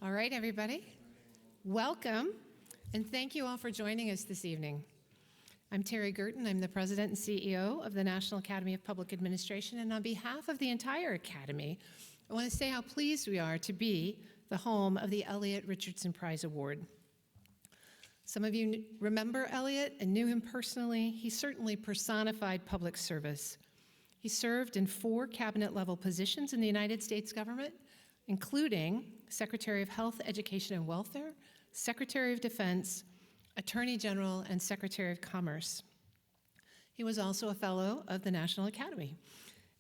All right, everybody. Welcome, and thank you all for joining us this evening. I'm Terry Gerton. I'm the President and CEO of the National Academy of Public Administration, and on behalf of the entire Academy, I want to say how pleased we are to be the home of the Elliot Richardson Prize Award. Some of you remember Elliot and knew him personally. He certainly personified public service. He served in 4 cabinet-level positions in the United States government, including Secretary of Health, Education, and Welfare, Secretary of Defense, Attorney General, and Secretary of Commerce. He was also a Fellow of the National Academy,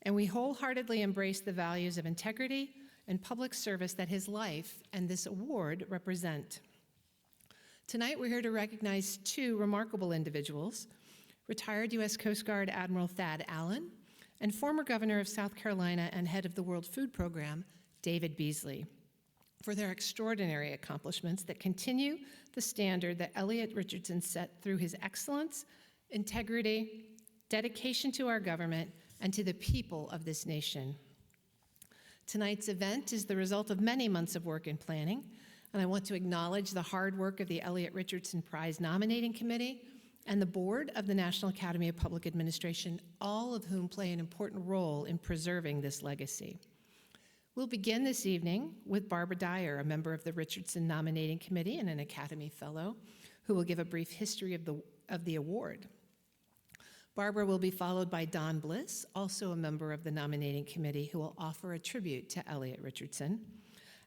and we wholeheartedly embrace the values of integrity and public service that his life and this award represent. Tonight, we're here to recognize 2 remarkable individuals, retired U.S. Coast Guard Admiral Thad Allen and former Governor of South Carolina and head of the World Food Program, David Beasley, for their extraordinary accomplishments that continue the standard that Elliot Richardson set through his excellence, integrity, dedication to our government, and to the people of this nation. Tonight's event is the result of many months of work and planning, and I want to acknowledge the hard work of the Elliot Richardson Prize Nominating Committee and the Board of the National Academy of Public Administration, all of whom play an important role in preserving this legacy. We'll begin this evening with Barbara Dyer, a member of the Richardson Nominating Committee and an Academy Fellow, who will give a brief history of the award. Barbara will be followed by Don Bliss, also a member of the Nominating Committee, who will offer a tribute to Elliot Richardson.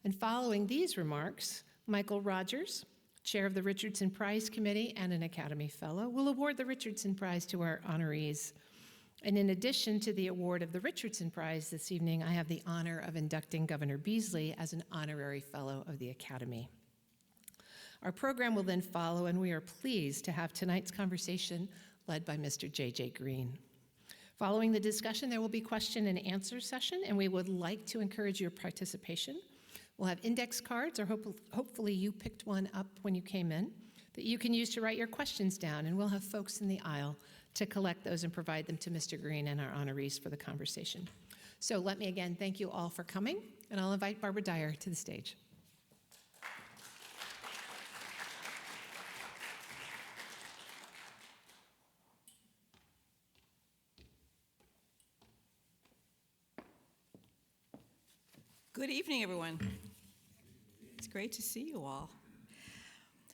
And following these remarks, Michael Rogers, Chair of the Richardson Prize Committee and an Academy Fellow, will award the Richardson Prize to our honorees. And in addition to the award of the Richardson Prize this evening, I have the honor of inducting Governor Beasley as an honorary fellow of the Academy. Our program will then follow, and we are pleased to have tonight's conversation led by Mr. J.J. Green. Following the discussion, there will be question and answer session, and we would like to encourage your participation. We'll have index cards, or hopefully you picked one up when you came in, that you can use to write your questions down, and we'll have folks in the aisle to collect those and provide them to Mr. Green and our honorees for the conversation. So let me again thank you all for coming, and I'll invite Barbara Dyer to the stage. Good evening, everyone. It's great to see you all.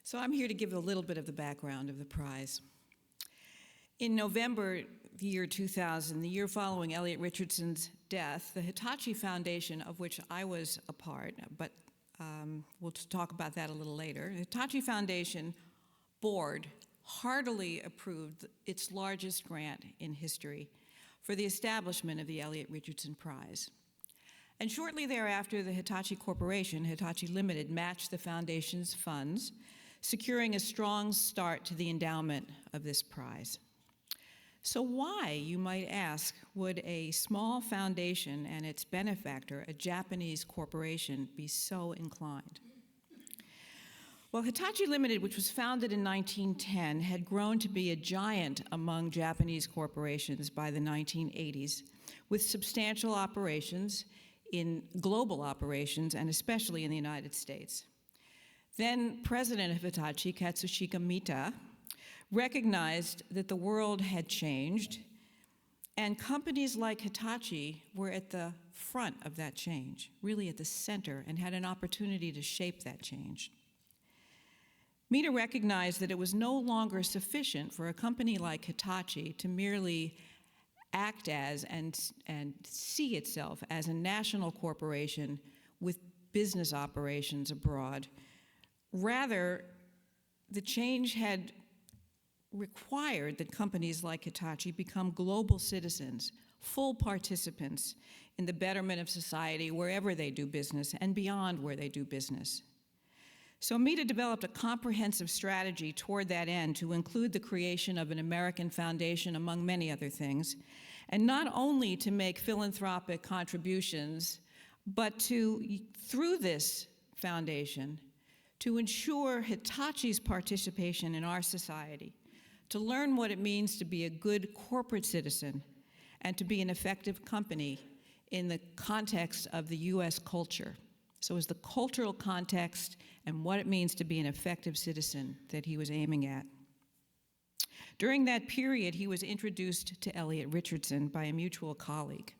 So I'm here to give a little bit of the background of the prize. In November, the year 2000, the year following Elliot Richardson's death, the Hitachi Foundation, of which I was a part, but we'll talk about that a little later, the Hitachi Foundation board heartily approved its largest grant in history for the establishment of the Elliot Richardson Prize. And shortly thereafter, the Hitachi Corporation, Hitachi Limited, matched the foundation's funds, securing a strong start to the endowment of this prize. So why, you might ask, would a small foundation and its benefactor, a Japanese corporation, be so inclined? Well, Hitachi Limited, which was founded in 1910, had grown to be a giant among Japanese corporations by the 1980s, with substantial operations in global operations, and especially in the United States. Then President of Hitachi, Katsushika Mita, recognized that the world had changed, and companies like Hitachi were at the front of that change, really at the center, and had an opportunity to shape that change. Mita recognized that it was no longer sufficient for a company like Hitachi to merely act as and see itself as a national corporation with business operations abroad. Rather, the change had required that companies like Hitachi become global citizens, full participants in the betterment of society wherever they do business and beyond where they do business. So Mita developed a comprehensive strategy toward that end to include the creation of an American foundation, among many other things, and not only to make philanthropic contributions, but to, through this foundation, to ensure Hitachi's participation in our society, to learn what it means to be a good corporate citizen and to be an effective company in the context of the U.S. culture. So it's the cultural context and what it means to be an effective citizen that he was aiming at. During that period, he was introduced to Elliot Richardson by a mutual colleague.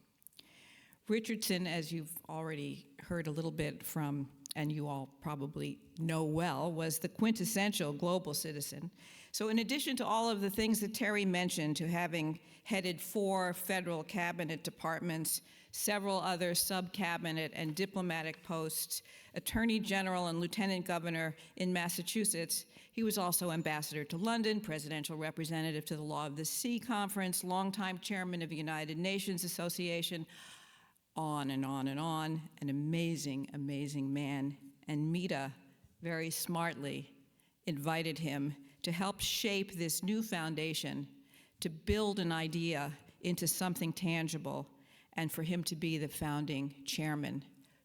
Richardson, as you've already heard a little bit from, and you all probably know well, was the quintessential global citizen. So in addition to all of the things that Terry mentioned, to having headed 4 federal cabinet departments, several other sub-cabinet and diplomatic posts, attorney general and lieutenant governor in Massachusetts, he was also ambassador to London, presidential representative to the Law of the Sea Conference, longtime chairman of the United Nations Association, on and on and on, an amazing, amazing man. And Mita, very smartly, invited him to help shape this new foundation, to build an idea into something tangible, and for him to be the founding chairman,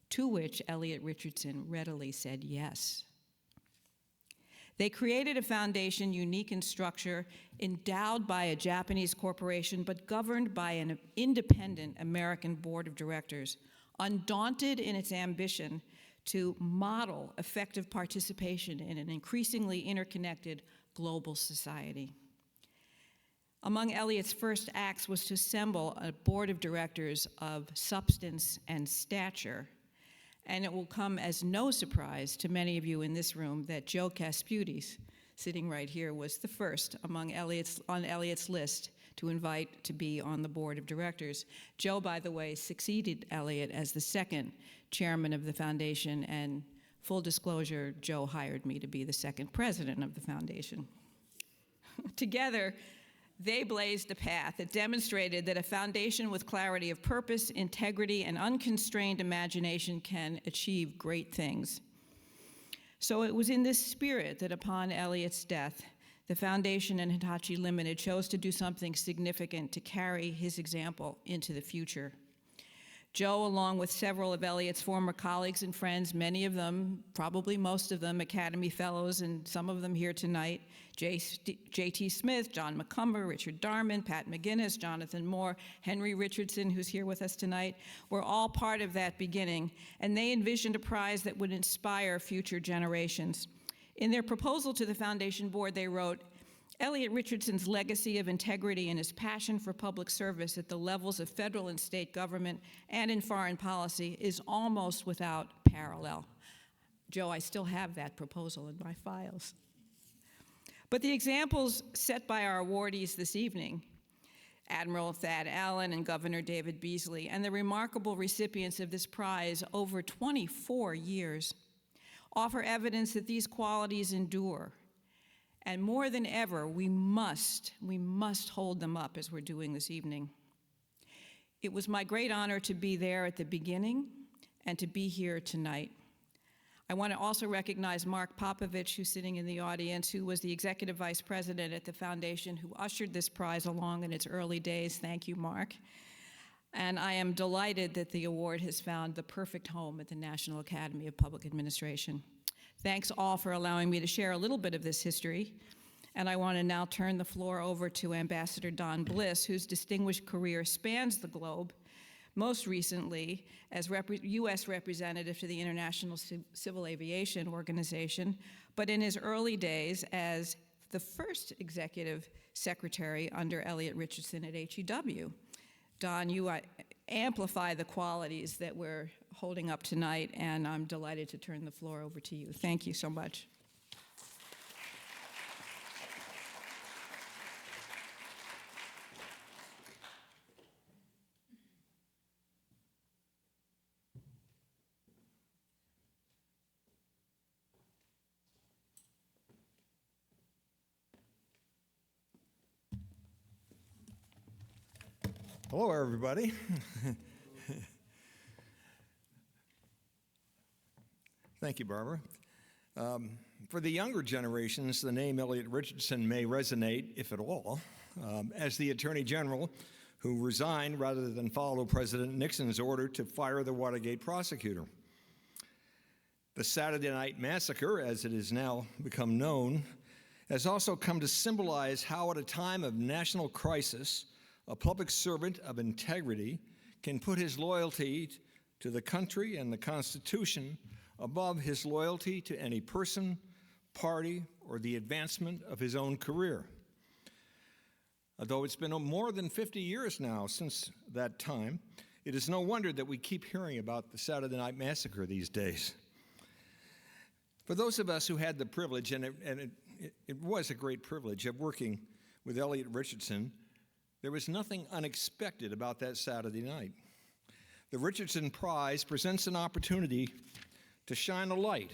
to which Elliot Richardson readily said yes. They created a foundation unique in structure, endowed by a Japanese corporation, but governed by an independent American board of directors, undaunted in its ambition to model effective participation in an increasingly interconnected global society. Among Elliot's first acts was to assemble a board of directors of substance and stature. And it will come as no surprise to many of you in this room that Joe Kasputys, sitting right here, was the first on Elliot's list to invite to be on the board of directors. Joe, by the way, succeeded Elliot as the second chairman of the foundation, and full disclosure, Joe hired me to be the second president of the foundation. Together, they blazed a path that demonstrated that a foundation with clarity of purpose, integrity, and unconstrained imagination can achieve great things. So it was in this spirit that upon Elliot's death, the foundation and Hitachi Limited chose to do something significant to carry his example into the future. Joe, along with several of Elliot's former colleagues and friends, many of them, probably most of them, Academy Fellows, and some of them here tonight, J.T. Smith, John McCumber, Richard Darman, Pat McGinnis, Jonathan Moore, Henry Richardson, who's here with us tonight, were all part of that beginning, and they envisioned a prize that would inspire future generations. In their proposal to the foundation board, they wrote, Elliot Richardson's legacy of integrity and his passion for public service at the levels of federal and state government and in foreign policy is almost without parallel. Joe, I still have that proposal in my files. But the examples set by our awardees this evening, Admiral Thad Allen and Governor David Beasley, and the remarkable recipients of this prize over 24 years, offer evidence that these qualities endure. And more than ever, we must hold them up as we're doing this evening. It was my great honor to be there at the beginning and to be here tonight. I want to also recognize Mark Popovich, who's sitting in the audience, who was the executive vice president at the foundation, who ushered this prize along in its early days. Thank you, Mark. And I am delighted that the award has found the perfect home at the National Academy of Public Administration. Thanks all for allowing me to share a little bit of this history. And I want to now turn the floor over to Ambassador Don Bliss, whose distinguished career spans the globe, most recently as U.S. representative to the International Civil Aviation Organization, but in his early days as the first executive secretary under Elliot Richardson at HEW. Don, you amplify the qualities that we're holding up tonight, and I'm delighted to turn the floor over to you. Thank you so much. Hello, everybody. Thank you, Barbara. For the younger generations, the name Elliot Richardson may resonate, if at all, as the Attorney General who resigned rather than follow President Nixon's order to fire the Watergate prosecutor. The Saturday Night Massacre, as it is now become known, has also come to symbolize how at a time of national crisis, a public servant of integrity can put his loyalty to the country and the Constitution above his loyalty to any person, party, or the advancement of his own career. Although it's been more than 50 years now since that time, it is no wonder that we keep hearing about the Saturday Night Massacre these days. For those of us who had the privilege, and it was a great privilege, of working with Elliot Richardson, there was nothing unexpected about that Saturday night. The Richardson Prize presents an opportunity to shine a light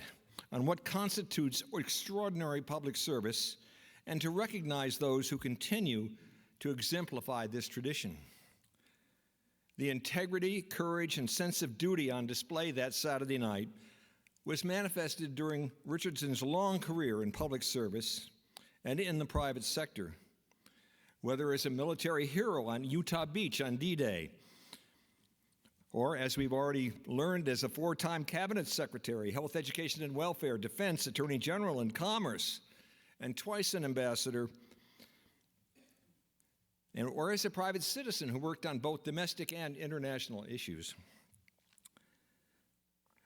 on what constitutes extraordinary public service and to recognize those who continue to exemplify this tradition. The integrity, courage, and sense of duty on display that Saturday night was manifested during Richardson's long career in public service and in the private sector. Whether as a military hero on Utah Beach on D-Day, or as we've already learned, as a 4-time cabinet secretary, health, education, and welfare, defense, attorney general, and commerce, and twice an ambassador, or as a private citizen who worked on both domestic and international issues.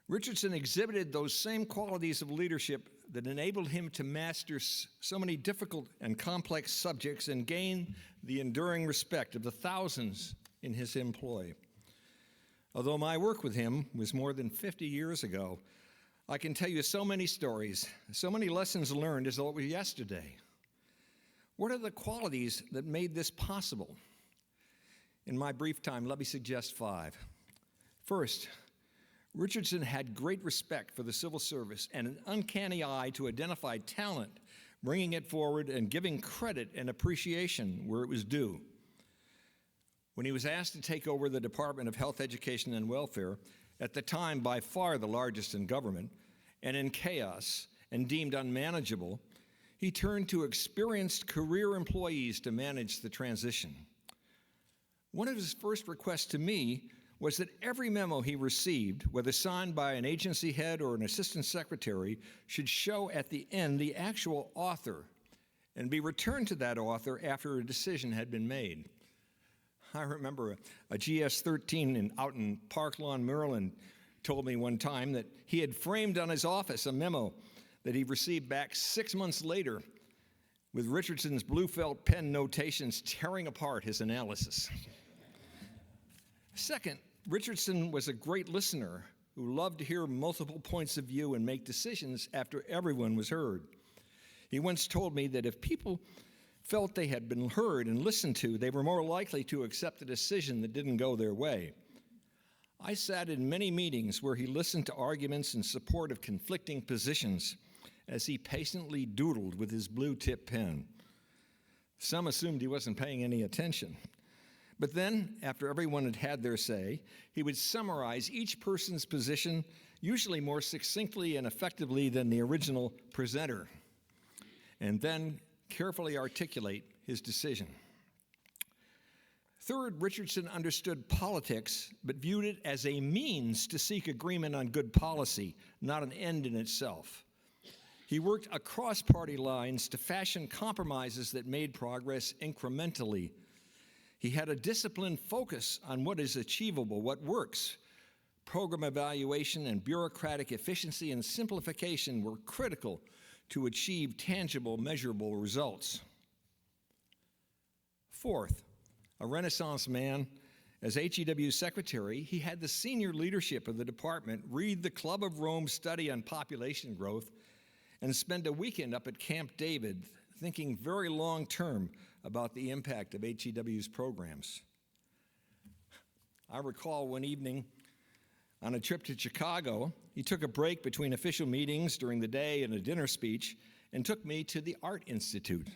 Richardson exhibited those same qualities of leadership that enabled him to master so many difficult and complex subjects and gain the enduring respect of the thousands in his employ. Although my work with him was more than 50 years ago, I can tell you so many stories, so many lessons learned as though it were yesterday. What are the qualities that made this possible? In my brief time, let me suggest 5. First, Richardson had great respect for the civil service and an uncanny eye to identify talent, bringing it forward and giving credit and appreciation where it was due. When he was asked to take over the Department of Health, Education, and Welfare, at the time by far the largest in government, and in chaos and deemed unmanageable, he turned to experienced career employees to manage the transition. One of his first requests to me was that every memo he received, whether signed by an agency head or an assistant secretary, should show at the end the actual author and be returned to that author after a decision had been made. I remember a GS-13 out in Park Lawn, Maryland, told me one time that he had framed on his office a memo that he received back 6 months later with Richardson's blue felt pen notations tearing apart his analysis. Second, Richardson was a great listener who loved to hear multiple points of view and make decisions after everyone was heard. He once told me that if people felt they had been heard and listened to, they were more likely to accept a decision that didn't go their way. I sat in many meetings where he listened to arguments in support of conflicting positions as he patiently doodled with his blue-tip pen. Some assumed he wasn't paying any attention. But then, after everyone had had their say, he would summarize each person's position, usually more succinctly and effectively than the original presenter, and then carefully articulate his decision. Third, Richardson understood politics, but viewed it as a means to seek agreement on good policy, not an end in itself. He worked across party lines to fashion compromises that made progress incrementally. He had a disciplined focus on what is achievable, what works. Program evaluation and bureaucratic efficiency and simplification were critical to achieve tangible, measurable results. Fourth, a Renaissance man, as HEW secretary, he had the senior leadership of the department read the Club of Rome study on population growth and spend a weekend up at Camp David thinking very long-term about the impact of HEW's programs. I recall one evening on a trip to Chicago, he took a break between official meetings during the day and a dinner speech and took me to the Art Institute.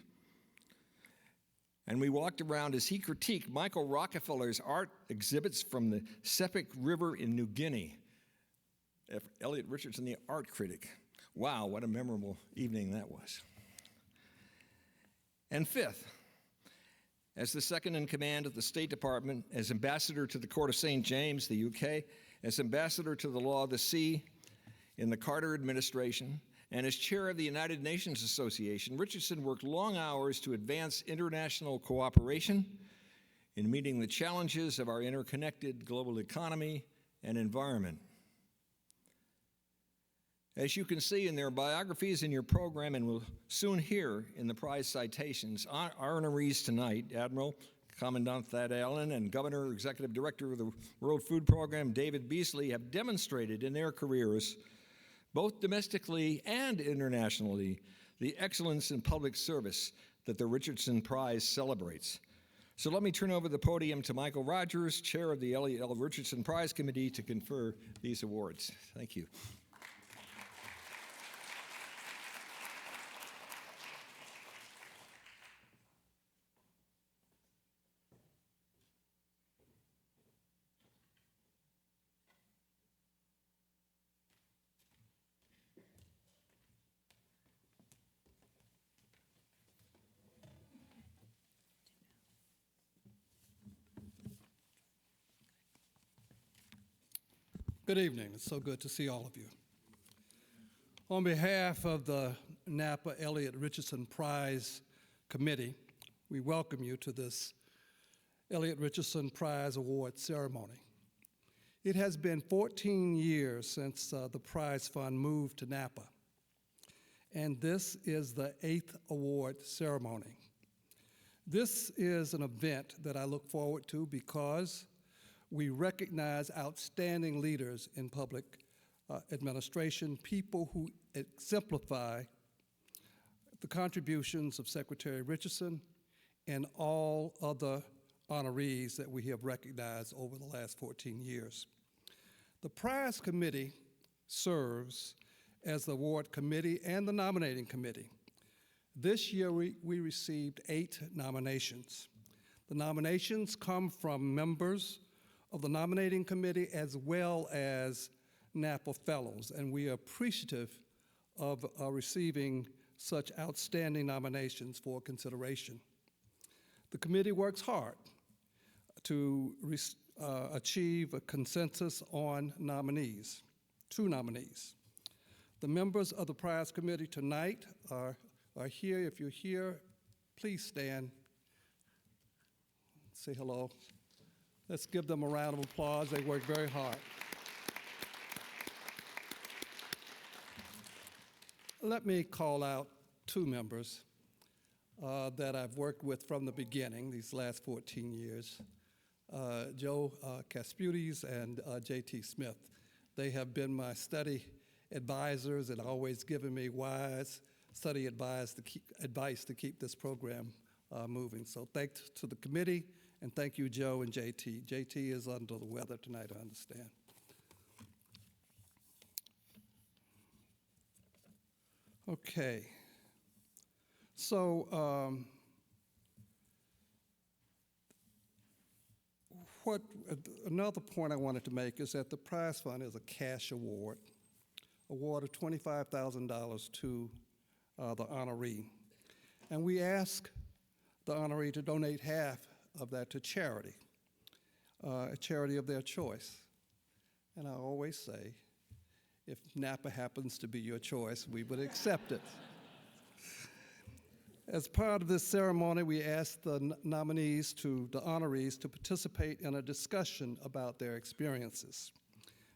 And we walked around as he critiqued Michael Rockefeller's art exhibits from the Sepik River in New Guinea. Elliot Richardson, the art critic. Wow, what a memorable evening that was. And fifth, as the second in command of the State Department, as ambassador to the Court of St. James, the UK, as ambassador to the Law of the Sea in the Carter administration, and as chair of the United Nations Association, Richardson worked long hours to advance international cooperation in meeting the challenges of our interconnected global economy and environment. As you can see in their biographies in your program, and we'll soon hear in the prize citations, our honorees tonight, Admiral Commandant Thad Allen and Governor Executive Director of the World Food Program, David Beasley, have demonstrated in their careers, both domestically and internationally, the excellence in public service that the Richardson Prize celebrates. So let me turn over the podium to Michael Rogers, Chair of the Elliot L. Richardson Prize Committee, to confer these awards. Thank you. Good evening. It's so good to see all of you. On behalf of the Napa Elliot Richardson Prize Committee, we welcome you to this Elliot Richardson Prize Award ceremony. It has been 14 years since the prize fund moved to Napa, and this is the 8th award ceremony. This is an event that I look forward to because we recognize outstanding leaders in public administration, people who exemplify the contributions of Secretary Richardson and all other honorees that we have recognized over the last 14 years. The prize committee serves as the award committee and the nominating committee. This year we received 8 nominations. The nominations come from members of the nominating committee as well as Napa Fellows, and we are appreciative of receiving such outstanding nominations for consideration. The committee works hard to achieve a consensus on nominees, 2 nominees. The members of the prize committee tonight are here. If you're here, please stand. Say hello. Let's give them a round of applause. They work very hard. Let me call out 2 members that I've worked with from the beginning, these last 14 years, Joe Kasputes and J.T. Smith. They have been my study advisors and always given me wise study advice to keep this program moving. So thanks to the committee, and thank you, Joe and J.T. J.T. is under the weather tonight, I understand. Okay. So another point I wanted to make is that the prize fund is a cash award of $25,000 to the honoree. And we ask the honoree to donate half of that to charity, a charity of their choice. And I always say, if Napa happens to be your choice, we would accept it. As part of this ceremony, we ask the the honorees, to participate in a discussion about their experiences.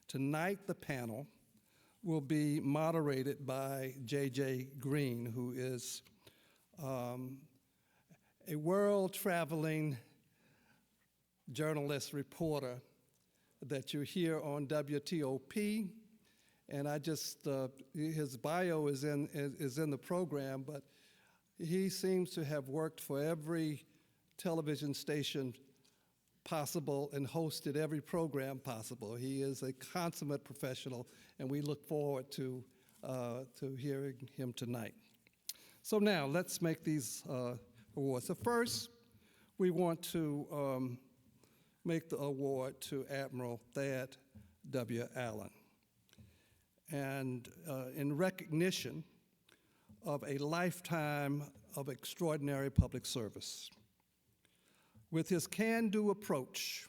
Tonight, the panel will be moderated by J.J. Green, who is a world-traveling journalist, reporter that you hear on WTOP, and his bio is in the program, but he seems to have worked for every television station possible and hosted every program possible. He is a consummate professional, and we look forward to hearing him tonight. So now, let's make these awards. So first, we want to make the award to Admiral Thad W. Allen. And in recognition of a lifetime of extraordinary public service. With his can-do approach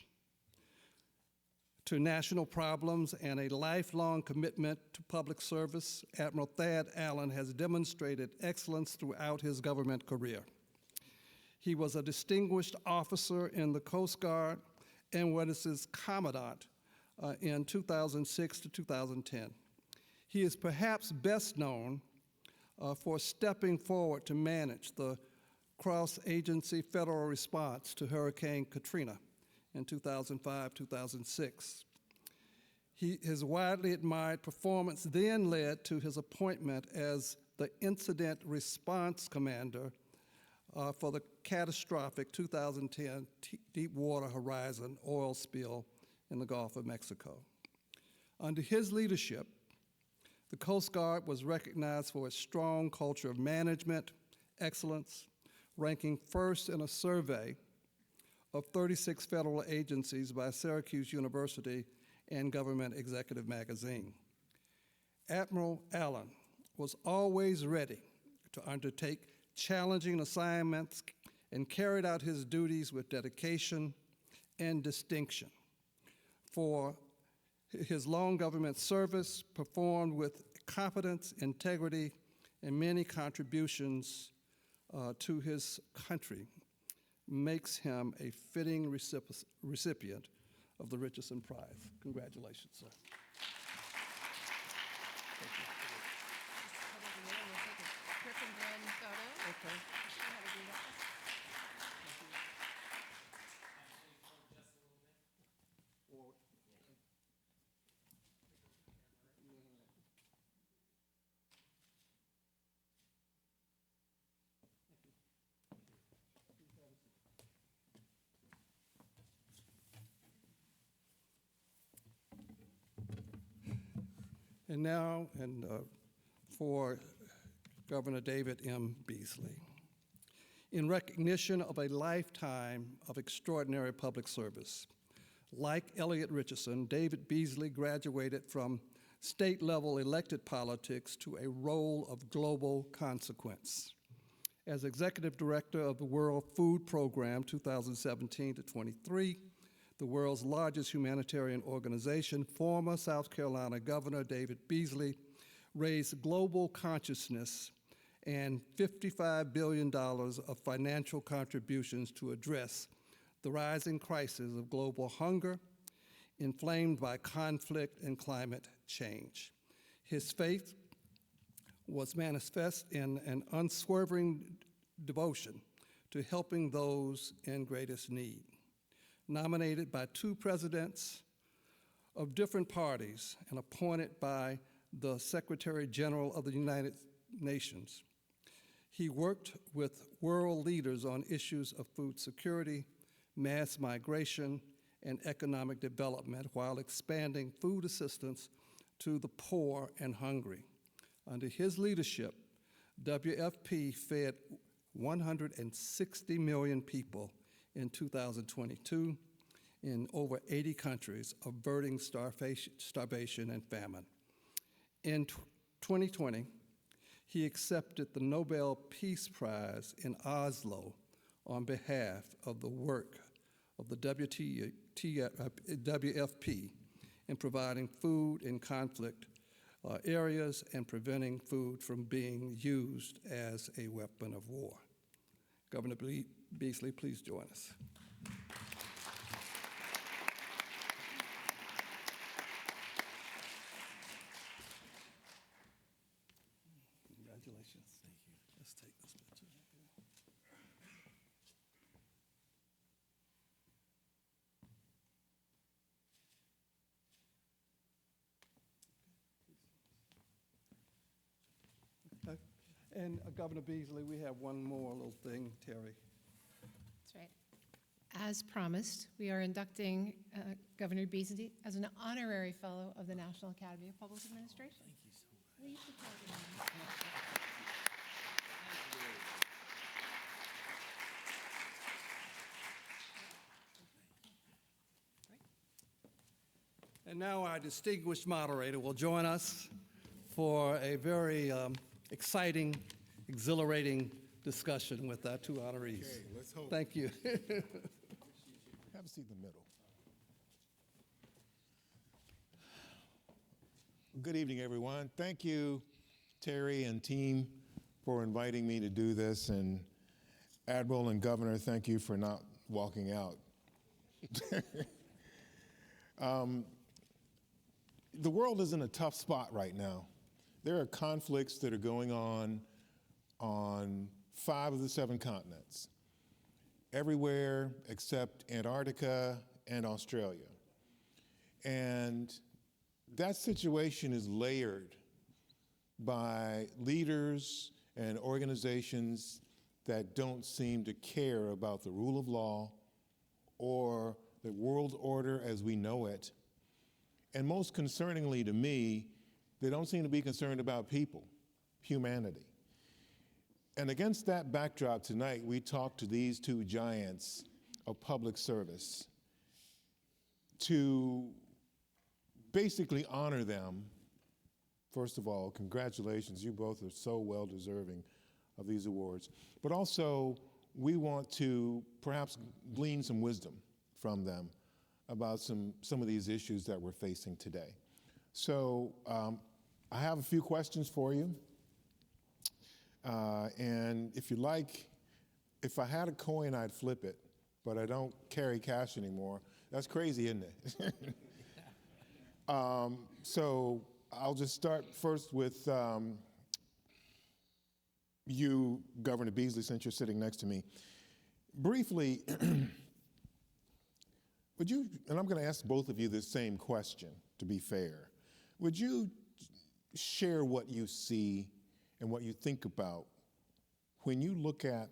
to national problems and a lifelong commitment to public service, Admiral Thad Allen has demonstrated excellence throughout his government career. He was a distinguished officer in the Coast Guard and was its commandant in 2006 to 2010. He is perhaps best known for stepping forward to manage the cross-agency federal response to Hurricane Katrina in 2005-2006. His widely admired performance then led to his appointment as the Incident Response Commander for the catastrophic 2010 Deepwater Horizon oil spill in the Gulf of Mexico. Under his leadership, the Coast Guard was recognized for its strong culture of management, excellence, ranking first in a survey of 36 federal agencies by Syracuse University and Government Executive Magazine. Admiral Allen was always ready to undertake challenging assignments and carried out his duties with dedication and distinction. For his long government service, performed with competence, integrity, and many contributions to his country, makes him a fitting recipient of the Richardson Prize. Congratulations, sir. And now, for Governor David M. Beasley. In recognition of a lifetime of extraordinary public service, like Elliot Richardson, David Beasley graduated from state-level elected politics to a role of global consequence. As Executive Director of the World Food Program 2017 to 23, the world's largest humanitarian organization, former South Carolina Governor David Beasley raised global consciousness and $55 billion of financial contributions to address the rising crisis of global hunger, inflamed by conflict and climate change. His faith was manifest in an unswerving devotion to helping those in greatest need. Nominated by two presidents of different parties and appointed by the Secretary General of the United Nations, he worked with world leaders on issues of food security, mass migration, and economic development while expanding food assistance to the poor and hungry. Under his leadership, WFP fed 160 million people in 2022 in over 80 countries, averting starvation and famine. In 2020, he accepted the Nobel Peace Prize in Oslo on behalf of the work of the WFP in providing food in conflict areas and preventing food from being used as a weapon of war. Governor Beasley, please join us. Congratulations. Thank you. Let's take this picture. And Governor Beasley, we have one more little thing, Terry. That's right. As promised, we are inducting Governor Beasley as an honorary fellow of the National Academy of Public Administration. Thank you so much. Will you support me? And now our distinguished moderator will join us for a very exciting, exhilarating discussion with our two honorees. Okay, let's hope. Thank you. Have a seat in the middle. Good evening, everyone. Thank you, Terry and team, for inviting me to do this. And Admiral and Governor, thank you for not walking out. the world is in a tough spot right now. There are conflicts that are going on 5 of the 7 continents, everywhere except Antarctica and Australia. And that situation is layered by leaders and organizations that don't seem to care about the rule of law or the world order as we know it. And most concerningly to me, they don't seem to be concerned about people, humanity. And against that backdrop tonight, we talk to these 2 giants of public service to basically honor them. First of all, congratulations, you both are so well deserving of these awards. But also, we want to perhaps glean some wisdom from them about some of these issues that we're facing today. So I have a few questions for you. And if you like, if I had a coin, I'd flip it, but I don't carry cash anymore. That's crazy, isn't it? So I'll just start first with you, Governor Beasley, since you're sitting next to me. Briefly, would you, and I'm going to ask both of you the same question, to be fair. Would you share what you see and what you think about when you look at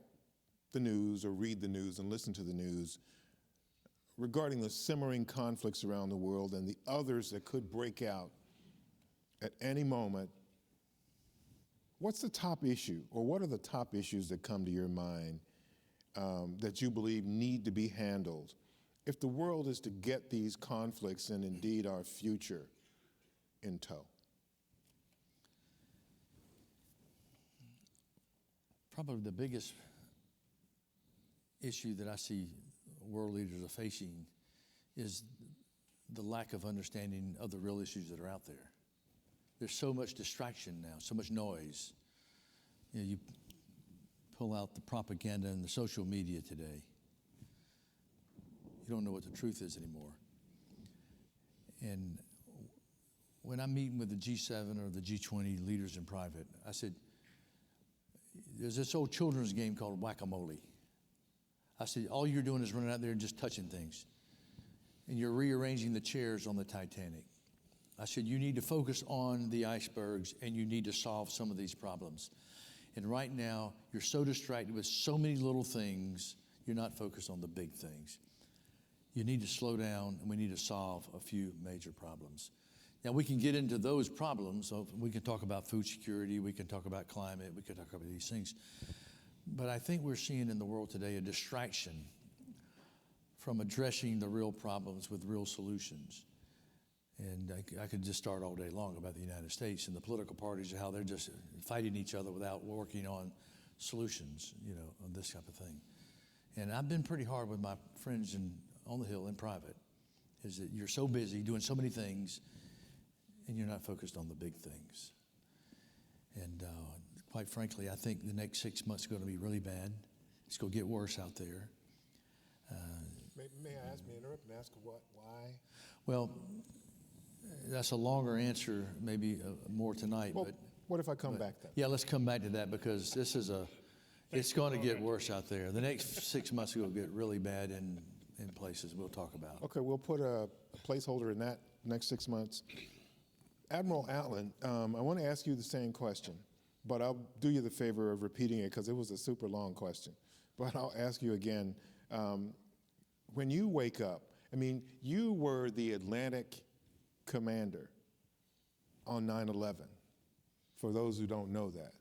the news or read the news and listen to the news regarding the simmering conflicts around the world and the others that could break out at any moment? What's the top issue, or what are the top issues that come to your mind that you believe need to be handled if the world is to get these conflicts and indeed our future in tow? Probably the biggest issue that I see world leaders are facing is the lack of understanding of the real issues that are out there. There's so much distraction now, so much noise. You know, you pull out the propaganda and the social media today. You don't know what the truth is anymore. And when I'm meeting with the G7 or the G20 leaders in private, I said, there's this old children's game called whack-a-mole. I said, all you're doing is running out there and just touching things. And you're rearranging the chairs on the Titanic. I said, you need to focus on the icebergs and you need to solve some of these problems. And right now, you're so distracted with so many little things, you're not focused on the big things. You need to slow down and we need to solve a few major problems. Now, we can get into those problems. So we can talk about food security, we can talk about climate, we can talk about these things. But I think we're seeing in the world today a distraction from addressing the real problems with real solutions. And I could just start all day long about the United States and the political parties and how they're just fighting each other without working on solutions, you know, on this type of thing. And I've been pretty hard with my friends on the Hill in private, is that you're so busy doing so many things and you're not focused on the big things. And quite frankly, I think the next 6 months are going to be really bad. It's going to get worse out there. May I interrupt and ask why? Well, that's a longer answer, maybe more tonight. Well, but what if I come back then? yeah, let's come back to that because this is it's going to get worse out there. The next 6 months will get really bad in places we'll talk about. Okay, we'll put a placeholder in that next 6 months. Admiral Allen, I want to ask you the same question, but I'll do you the favor of repeating it because it was a super long question. But I'll ask you again. When you wake up, I mean, you were the Atlantic commander on 9/11, for those who don't know that.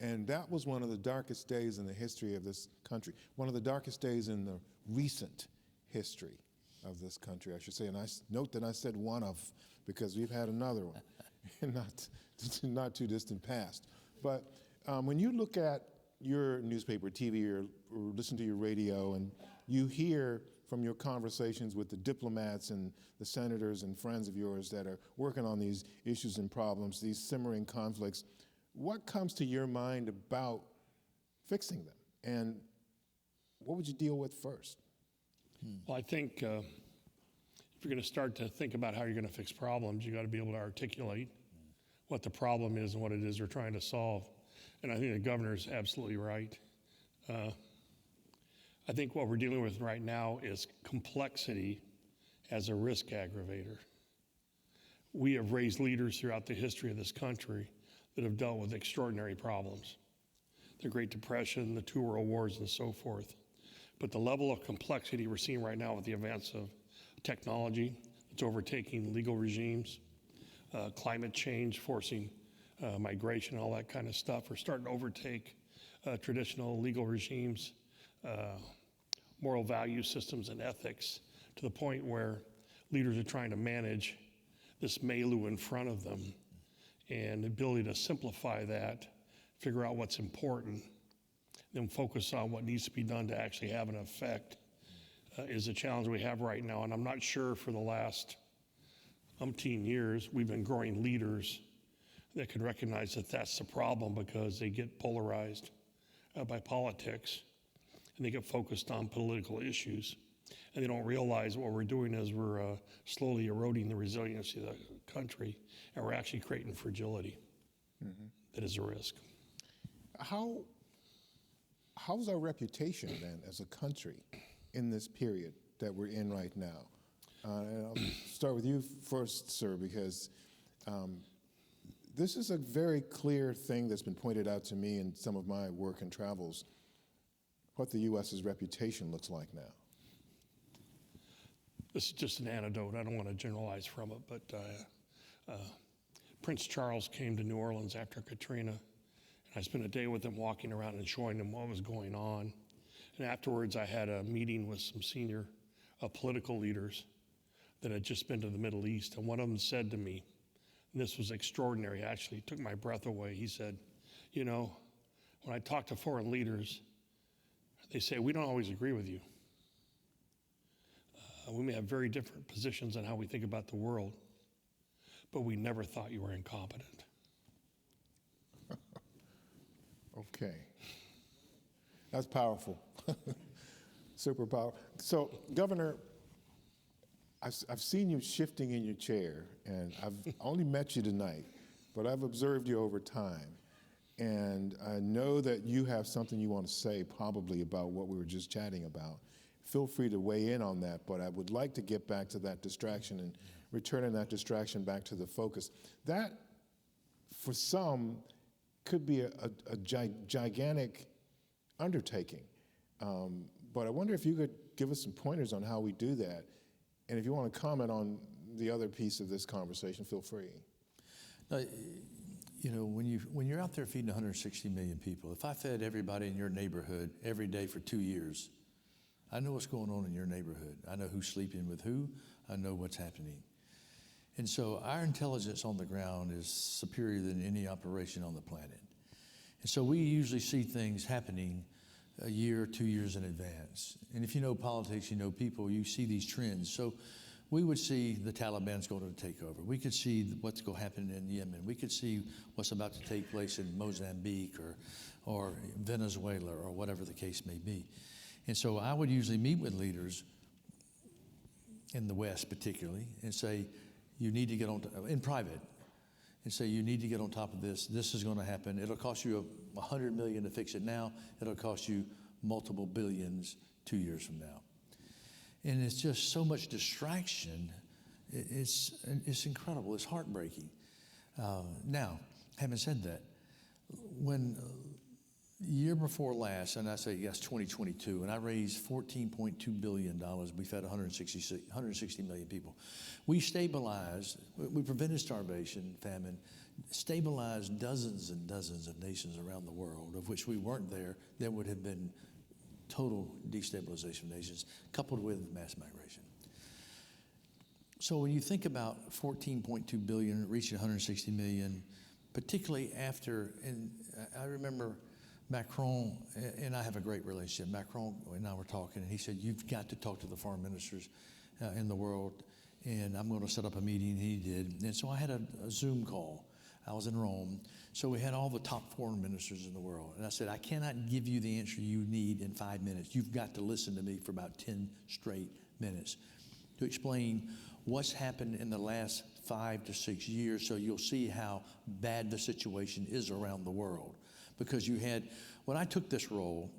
And that was one of the darkest days in the history of this country, one of the darkest days in the recent history of this country, I should say. And I note that I said one of, because we've had another one in not too distant past. But when you look at your newspaper, TV, or listen to your radio, and you hear from your conversations with the diplomats and the senators and friends of yours that are working on these issues and problems, these simmering conflicts, what comes to your mind about fixing them? And what would you deal with first? Well, I think if you're going to start to think about how you're going to fix problems, you got to be able to articulate what the problem is and what it is they're trying to solve. And I think the governor is absolutely right. I think what we're dealing with right now is complexity as a risk aggravator. We have raised leaders throughout the history of this country that have dealt with extraordinary problems. The Great Depression, the two world wars, and so forth. But the level of complexity we're seeing right now with the advance of technology that's overtaking legal regimes, climate change, forcing migration, all that kind of stuff, are starting to overtake traditional legal regimes, moral value systems, and ethics, to the point where leaders are trying to manage this milieu in front of them, and the ability to simplify that, figure out what's important, then focus on what needs to be done to actually have an effect is a challenge we have right now. And I'm not sure for the last umpteen years we've been growing leaders that can recognize that that's the problem, because they get polarized by politics and they get focused on political issues. And they don't realize what we're doing is we're slowly eroding the resiliency of the country, and we're actually creating fragility that is a risk. How's our reputation then as a country in this period that we're in right now? And I'll start with you first, sir, because this is a very clear thing that's been pointed out to me in some of my work and travels, what the U.S.'s reputation looks like now. This is just an anecdote. I don't want to generalize from it, but Prince Charles came to New Orleans after Katrina, and I spent a day with him walking around and showing him what was going on. And afterwards, I had a meeting with some senior political leaders that had just been to the Middle East, and one of them said to me, and this was extraordinary, actually, it took my breath away. He said, you know, when I talk to foreign leaders, they say, we don't always agree with you. We may have very different positions on how we think about the world, but we never thought you were incompetent. Okay. That's powerful. Super powerful. So, Governor, I've seen you shifting in your chair, and I've only met you tonight, but I've observed you over time. And I know that you have something you want to say probably about what we were just chatting about. Feel free to weigh in on that, but I would like to get back to that distraction and returning that distraction back to the focus. That, for some, could be a gigantic undertaking. But I wonder if you could give us some pointers on how we do that. And if you want to comment on the other piece of this conversation, feel free. You know, when you're out there feeding 160 million people, if I fed everybody in your neighborhood every day for 2 years, I know what's going on in your neighborhood. I know who's sleeping with who. I know what's happening. And so our intelligence on the ground is superior than any operation on the planet. And so we usually see things happening a year or 2 years in advance. And if you know politics, you know people, you see these trends. So we would see the Taliban's going to take over. We could see what's going to happen in Yemen. We could see what's about to take place in Mozambique or Venezuela or whatever the case may be. And so I would usually meet with leaders in the West particularly and say, you need to get on, in private, and say, you need to get on top of this. This is going to happen. It'll cost you $100 million to fix it now. It'll cost you multiple billions 2 years from now. And it's just so much distraction. It's incredible. It's heartbreaking. Now, having said that, when year before last, and I say yes, 2022, and I raised $14.2 billion. We fed 160 million people. We stabilized, we prevented starvation, famine, stabilized dozens and dozens of nations around the world, of which we weren't there. There would have been total destabilization of nations, coupled with mass migration. So when you think about 14.2 billion reaching 160 million, particularly after, and I remember Macron, and I have a great relationship. Macron and I were talking, and he said, you've got to talk to the foreign ministers in the world, and I'm going to set up a meeting, and he did. And so I had a Zoom call. I was in Rome. So we had all the top foreign ministers in the world. And I said, I cannot give you the answer you need in 5 minutes. You've got to listen to me for about 10 straight minutes. to explain what's happened in the last 5 to 6 years, so you'll see how bad the situation is around the world. Because when I took this role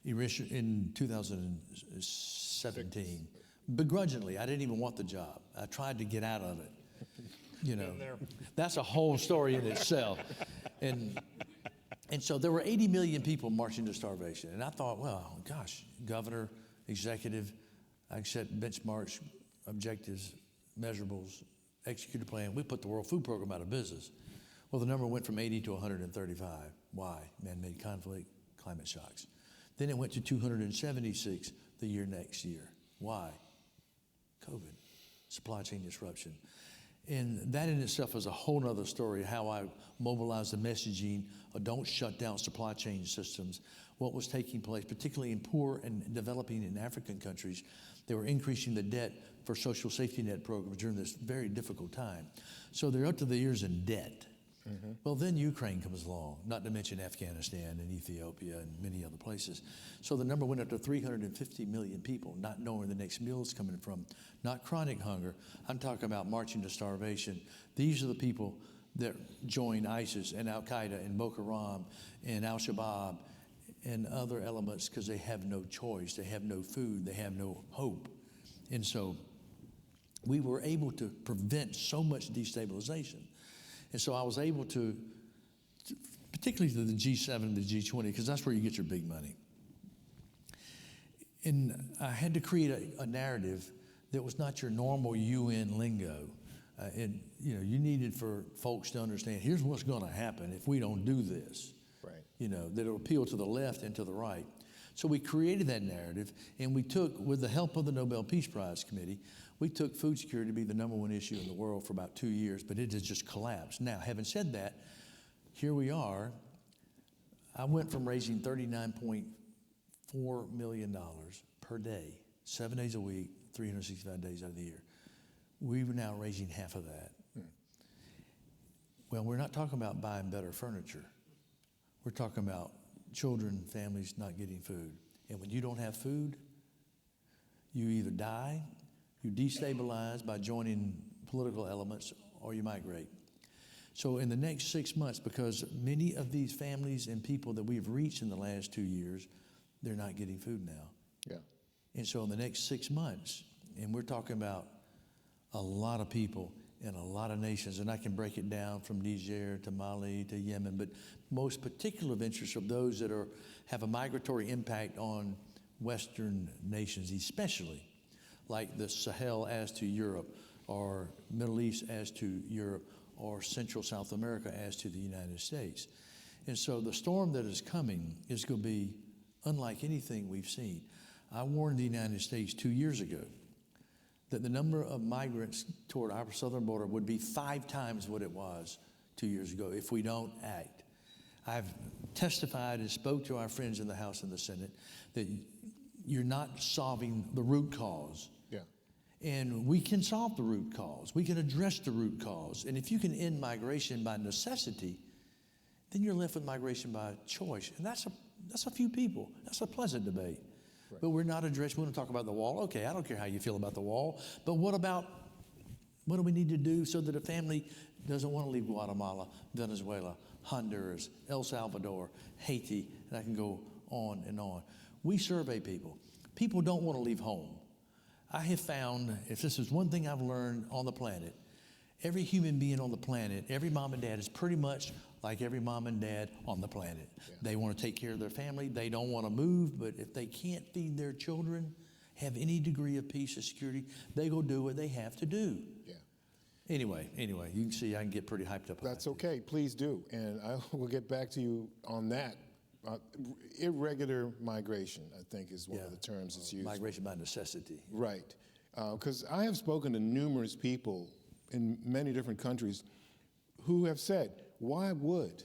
in 2017, begrudgingly, I didn't even want the job. I tried to get out of it. That's a whole story in itself. And so there were 80 million people marching to starvation. And I thought, well, gosh, governor, executive, I set benchmarks, objectives, measurables, execute a plan. We put the World Food Program out of business. Well, the number went from 80 to 135. Why? Man-made conflict, climate shocks. Then it went to 276 the next year. Why? COVID, supply chain disruption. And that in itself is a whole other story, how I mobilized the messaging of don't shut down supply chain systems. What was taking place, particularly in poor and developing and African countries, they were increasing the debt for social safety net programs during this very difficult time. So they're up to their ears in debt. Mm-hmm. Well, then Ukraine comes along, not to mention Afghanistan and Ethiopia and many other places. So the number went up to 350 million people, not knowing where the next meal is coming from, not chronic hunger. I'm talking about marching to starvation. These are the people that join ISIS and Al-Qaeda and Boko Haram and Al-Shabaab and other elements because they have no choice, they have no food, they have no hope. And so we were able to prevent so much destabilization. And so I was able to particularly to the G7, the G20, because that's where you get your big money. And I had to create a narrative that was not your normal UN lingo. And you needed for folks to understand, here's what's going to happen if we don't do this. Right. That'll appeal to the left and to the right. So we created that narrative, and we took, with the help of the Nobel Peace Prize Committee, we took food security to be the #1 issue in the world for about 2 years, but it has just collapsed. Now, having said that, here we are. I went from raising $39.4 million per day, 7 days a week, 365 days out of the year. We're now raising half of that. Well, we're not talking about buying better furniture. We're talking about children, families not getting food. And when you don't have food, you either die, you destabilize by joining political elements, or you migrate. So in the next 6 months, because many of these families and people that we've reached in the last 2 years, they're not getting food now. Yeah. And so in the next 6 months, and we're talking about a lot of people in a lot of nations, and I can break it down from Niger to Mali to Yemen, but most particular of interest of those that have a migratory impact on Western nations, especially like the Sahel as to Europe, or Middle East as to Europe, or Central South America as to the United States. And so the storm that is coming is going to be unlike anything we've seen. I warned the United States 2 years ago that the number of migrants toward our southern border would be 5 times what it was 2 years ago if we don't act. I've testified and spoke to our friends in the House and the Senate that you're not solving the root cause. Yeah. And we can solve the root cause. We can address the root cause. And if you can end migration by necessity, then you're left with migration by choice. And that's a few people. That's a pleasant debate. Right. But we're not addressing, we want to talk about the wall. Okay, I don't care how you feel about the wall. But what do we need to do so that a family doesn't want to leave Guatemala, Venezuela, Honduras, El Salvador, Haiti, and I can go on and on. We survey people. People don't want to leave home. I have found, if this is one thing I've learned on the planet, every human being on the planet, every mom and dad is pretty much like every mom and dad on the planet. Yeah. They want to take care of their family. They don't want to move, but if they can't feed their children, have any degree of peace or security, they go do what they have to do. Yeah. Anyway, you can see I can get pretty hyped up. That's okay. Please do. And I will get back to you on that. Irregular migration, I think, is one of the terms that's used. Migration by necessity. Right. Because I have spoken to numerous people in many different countries who have said, why would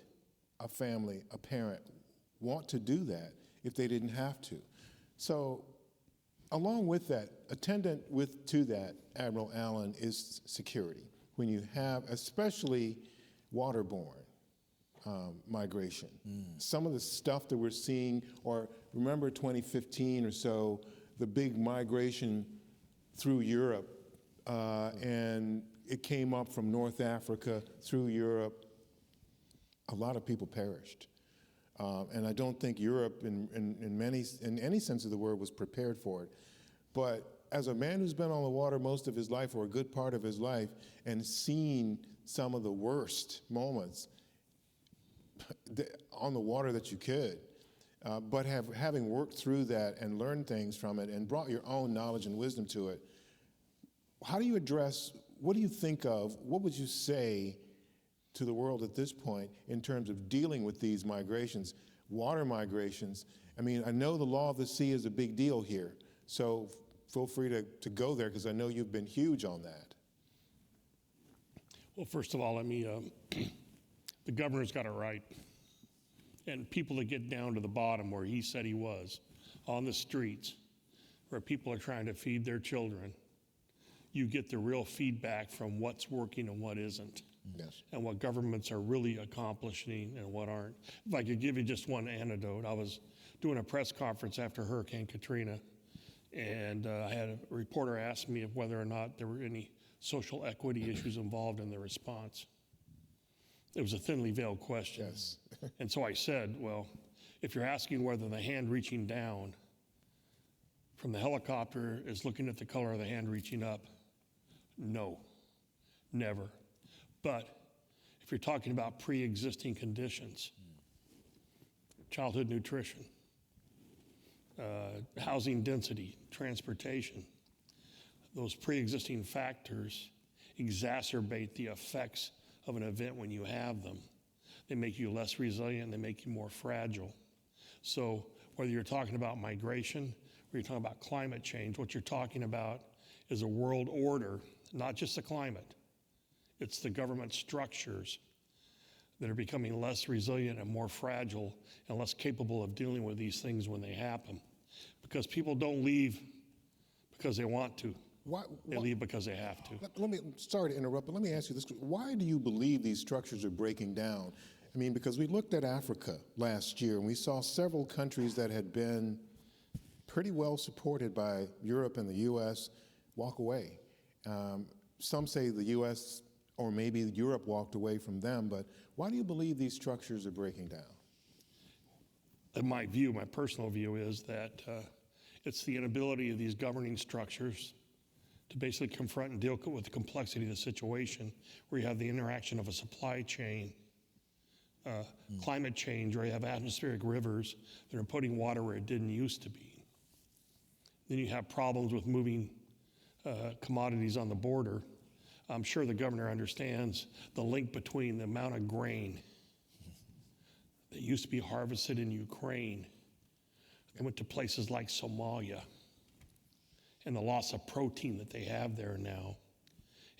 a family, a parent, want to do that if they didn't have to? So along with that, attendant to that, Admiral Allen, is security. When you have, especially waterborne migration. Some of the stuff that we're seeing, or remember 2015 or so, the big migration through Europe, and it came up from North Africa through Europe. A lot of people perished. And I don't think Europe, in any sense of the word, was prepared for it. But as a man who's been on the water most of his life, or a good part of his life, and seen some of the worst moments on the water that you could, but having worked through that and learned things from it and brought your own knowledge and wisdom to it, how do you address, what do you think of, what would you say to the world at this point in terms of dealing with these migrations, water migrations? I mean, I know the law of the sea is a big deal here, so feel free to go there, because I know you've been huge on that. Well, first of all, the governor's got it right. And people that get down to the bottom where he said he was, on the streets, where people are trying to feed their children, you get the real feedback from what's working and what isn't. Yes. And what governments are really accomplishing and what aren't. If I could give you just one anecdote, I was doing a press conference after Hurricane Katrina, and I had a reporter ask me whether or not there were any social equity issues involved in the response. It was a thinly veiled question. Yes. And so I said, well, if you're asking whether the hand reaching down from the helicopter is looking at the color of the hand reaching up, no, never. But if you're talking about pre-existing conditions, childhood nutrition, housing density, transportation, those pre-existing factors exacerbate the effects of an event when you have them. They make you less resilient, they make you more fragile. So whether you're talking about migration or you're talking about climate change, what you're talking about is a world order, not just the climate. It's the government structures that are becoming less resilient and more fragile and less capable of dealing with these things when they happen. Because people don't leave because they want to. They leave because they have to. Sorry to interrupt, but let me ask you this. Why do you believe these structures are breaking down? I mean, because we looked at Africa last year, and we saw several countries that had been pretty well supported by Europe and the U.S. walk away. Some say the U.S. or maybe Europe walked away from them, but why do you believe these structures are breaking down? In my view, my personal view is that it's the inability of these governing structures to basically confront and deal with the complexity of the situation, where you have the interaction of a supply chain, climate change, where you have atmospheric rivers that are putting water where it didn't used to be. Then you have problems with moving commodities on the border. I'm sure the governor understands the link between the amount of grain that used to be harvested in Ukraine and went to places like Somalia, and the loss of protein that they have there now,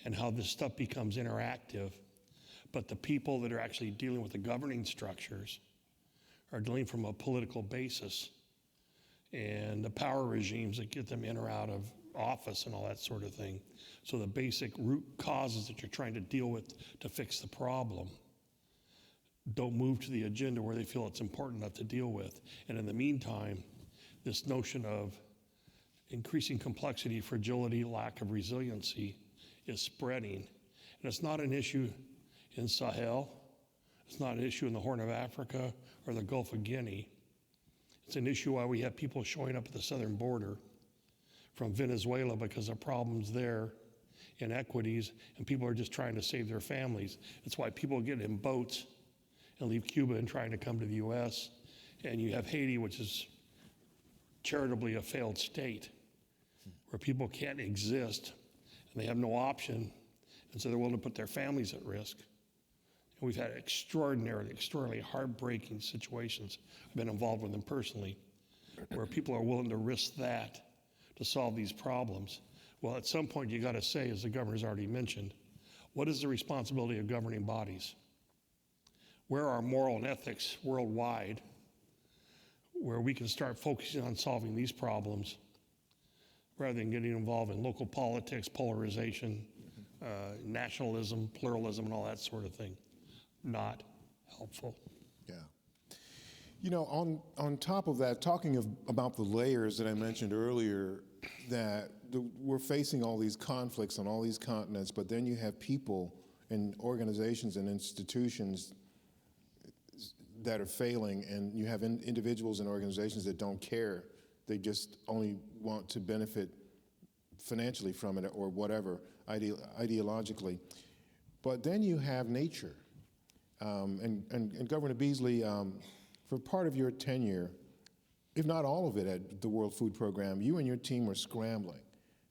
and how this stuff becomes interactive. But the people that are actually dealing with the governing structures are dealing from a political basis, and the power regimes that get them in or out of office and all that sort of thing. So the basic root causes that you're trying to deal with to fix the problem don't move to the agenda where they feel it's important enough to deal with. And in the meantime, this notion of increasing complexity, fragility, lack of resiliency is spreading. And it's not an issue in Sahel. It's not an issue in the Horn of Africa or the Gulf of Guinea. It's an issue why we have people showing up at the southern border from Venezuela because of problems there, inequities, and people are just trying to save their families. It's why people get in boats and leave Cuba and trying to come to the U.S. And you have Haiti, which is charitably a failed state, where people can't exist and they have no option, and so they're willing to put their families at risk. And we've had extraordinarily heartbreaking situations. I've been involved with them personally, where people are willing to risk that to solve these problems. Well, at some point you got to say, as the governor's already mentioned, what is the responsibility of governing bodies? Where are moral and ethics worldwide where we can start focusing on solving these problems rather than getting involved in local politics, polarization, nationalism, pluralism, and all that sort of thing? Not helpful. Yeah. You know, on top of that, talking about the layers that I mentioned earlier, that we're facing all these conflicts on all these continents, but then you have people and organizations and institutions that are failing, and you have individuals and organizations that don't care. They just only want to benefit financially from it or whatever, ideologically. But then you have nature. And Governor Beasley, for part of your tenure, if not all of it at the World Food Program, you and your team were scrambling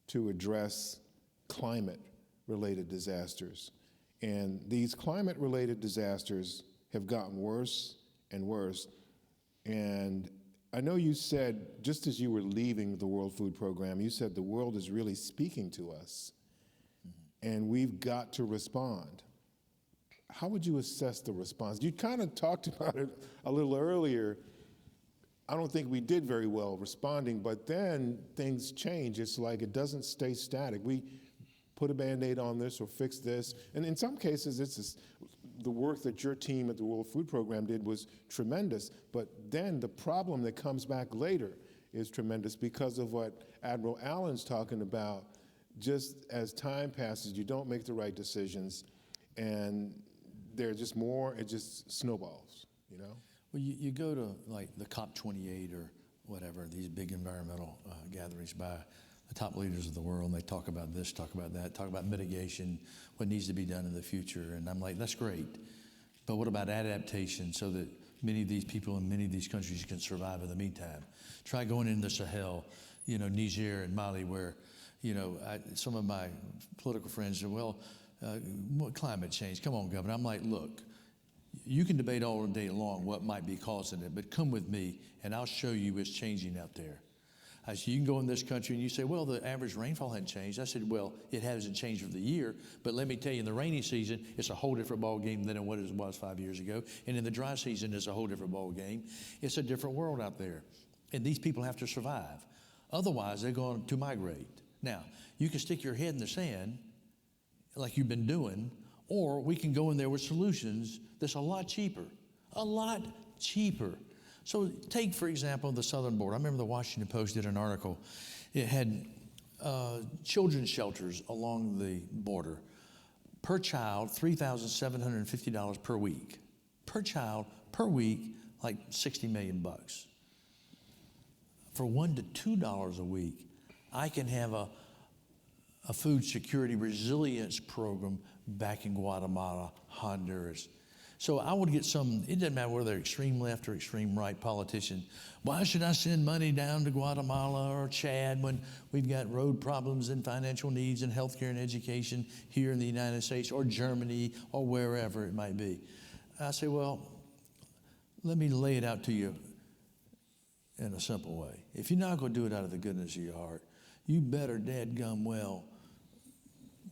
to address climate-related disasters. And these climate-related disasters have gotten worse and worse. And I know you said, just as you were leaving the World Food Program, you said the world is really speaking to us, and we've got to respond. How would you assess the response? You kind of talked about it a little earlier. I don't think we did very well responding, but then things change. It's like it doesn't stay static. We put a Band-Aid on this or fix this. And in some cases, the work that your team at the World Food Program did was tremendous, but then the problem that comes back later is tremendous because of what Admiral Allen's talking about. Just as time passes, you don't make the right decisions, and there's just more, it just snowballs, you know? Well, you go to like the COP28 or whatever, these big environmental gatherings by the top leaders of the world, and they talk about this, talk about that, talk about mitigation, what needs to be done in the future. And I'm like, that's great. But what about adaptation so that many of these people in many of these countries can survive in the meantime? Try going into the Sahel, Niger and Mali, where, some of my political friends say, well, what climate change? Come on, Governor. I'm like, look, you can debate all day long what might be causing it, but come with me and I'll show you it's changing out there. I said, you can go in this country and you say, well, the average rainfall hadn't changed. I said, well, it hasn't changed for the year, but let me tell you, in the rainy season, it's a whole different ball game than what it was 5 years ago. And in the dry season, it's a whole different ball game. It's a different world out there. And these people have to survive. Otherwise, they're going to migrate. Now, you can stick your head in the sand like you've been doing, or we can go in there with solutions that's a lot cheaper. So take, for example, the southern border. I remember the Washington Post did an article. It had children's shelters along the border. Per child, $3,750 per week. Per child, per week, like $60 million. For $1 to $2 a week, I can have a food security resilience program back in Guatemala, Honduras. So I would get it doesn't matter whether they're extreme left or extreme right politician. Why should I send money down to Guatemala or Chad when we've got road problems and financial needs and healthcare and education here in the United States or Germany or wherever it might be? I say, well, let me lay it out to you in a simple way. If you're not going to do it out of the goodness of your heart, you better dadgum well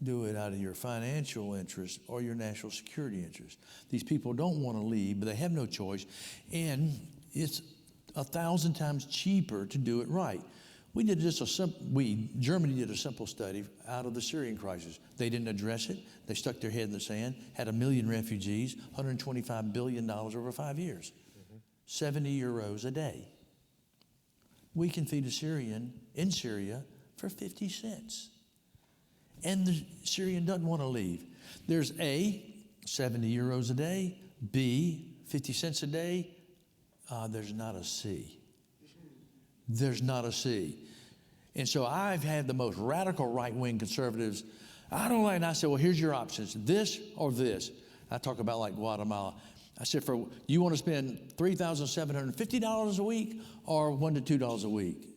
do it out of your financial interest or your national security interest. These people don't want to leave, but they have no choice, and it's 1,000 times cheaper to do it right. Germany did a simple study out of the Syrian crisis. They didn't address it. They stuck their head in the sand, had 1 million refugees, $125 billion over 5 years, 70 euros a day. We can feed a Syrian in Syria for 50 cents. And the Syrian doesn't want to leave. There's A, 70 euros a day. B, 50 cents a day. There's not a C. There's not a C. And so I've had the most radical right-wing conservatives. I don't like it. And I said, well, here's your options, this or this. I talk about like Guatemala. I said, you want to spend $3,750 a week or $1 to $2 a week?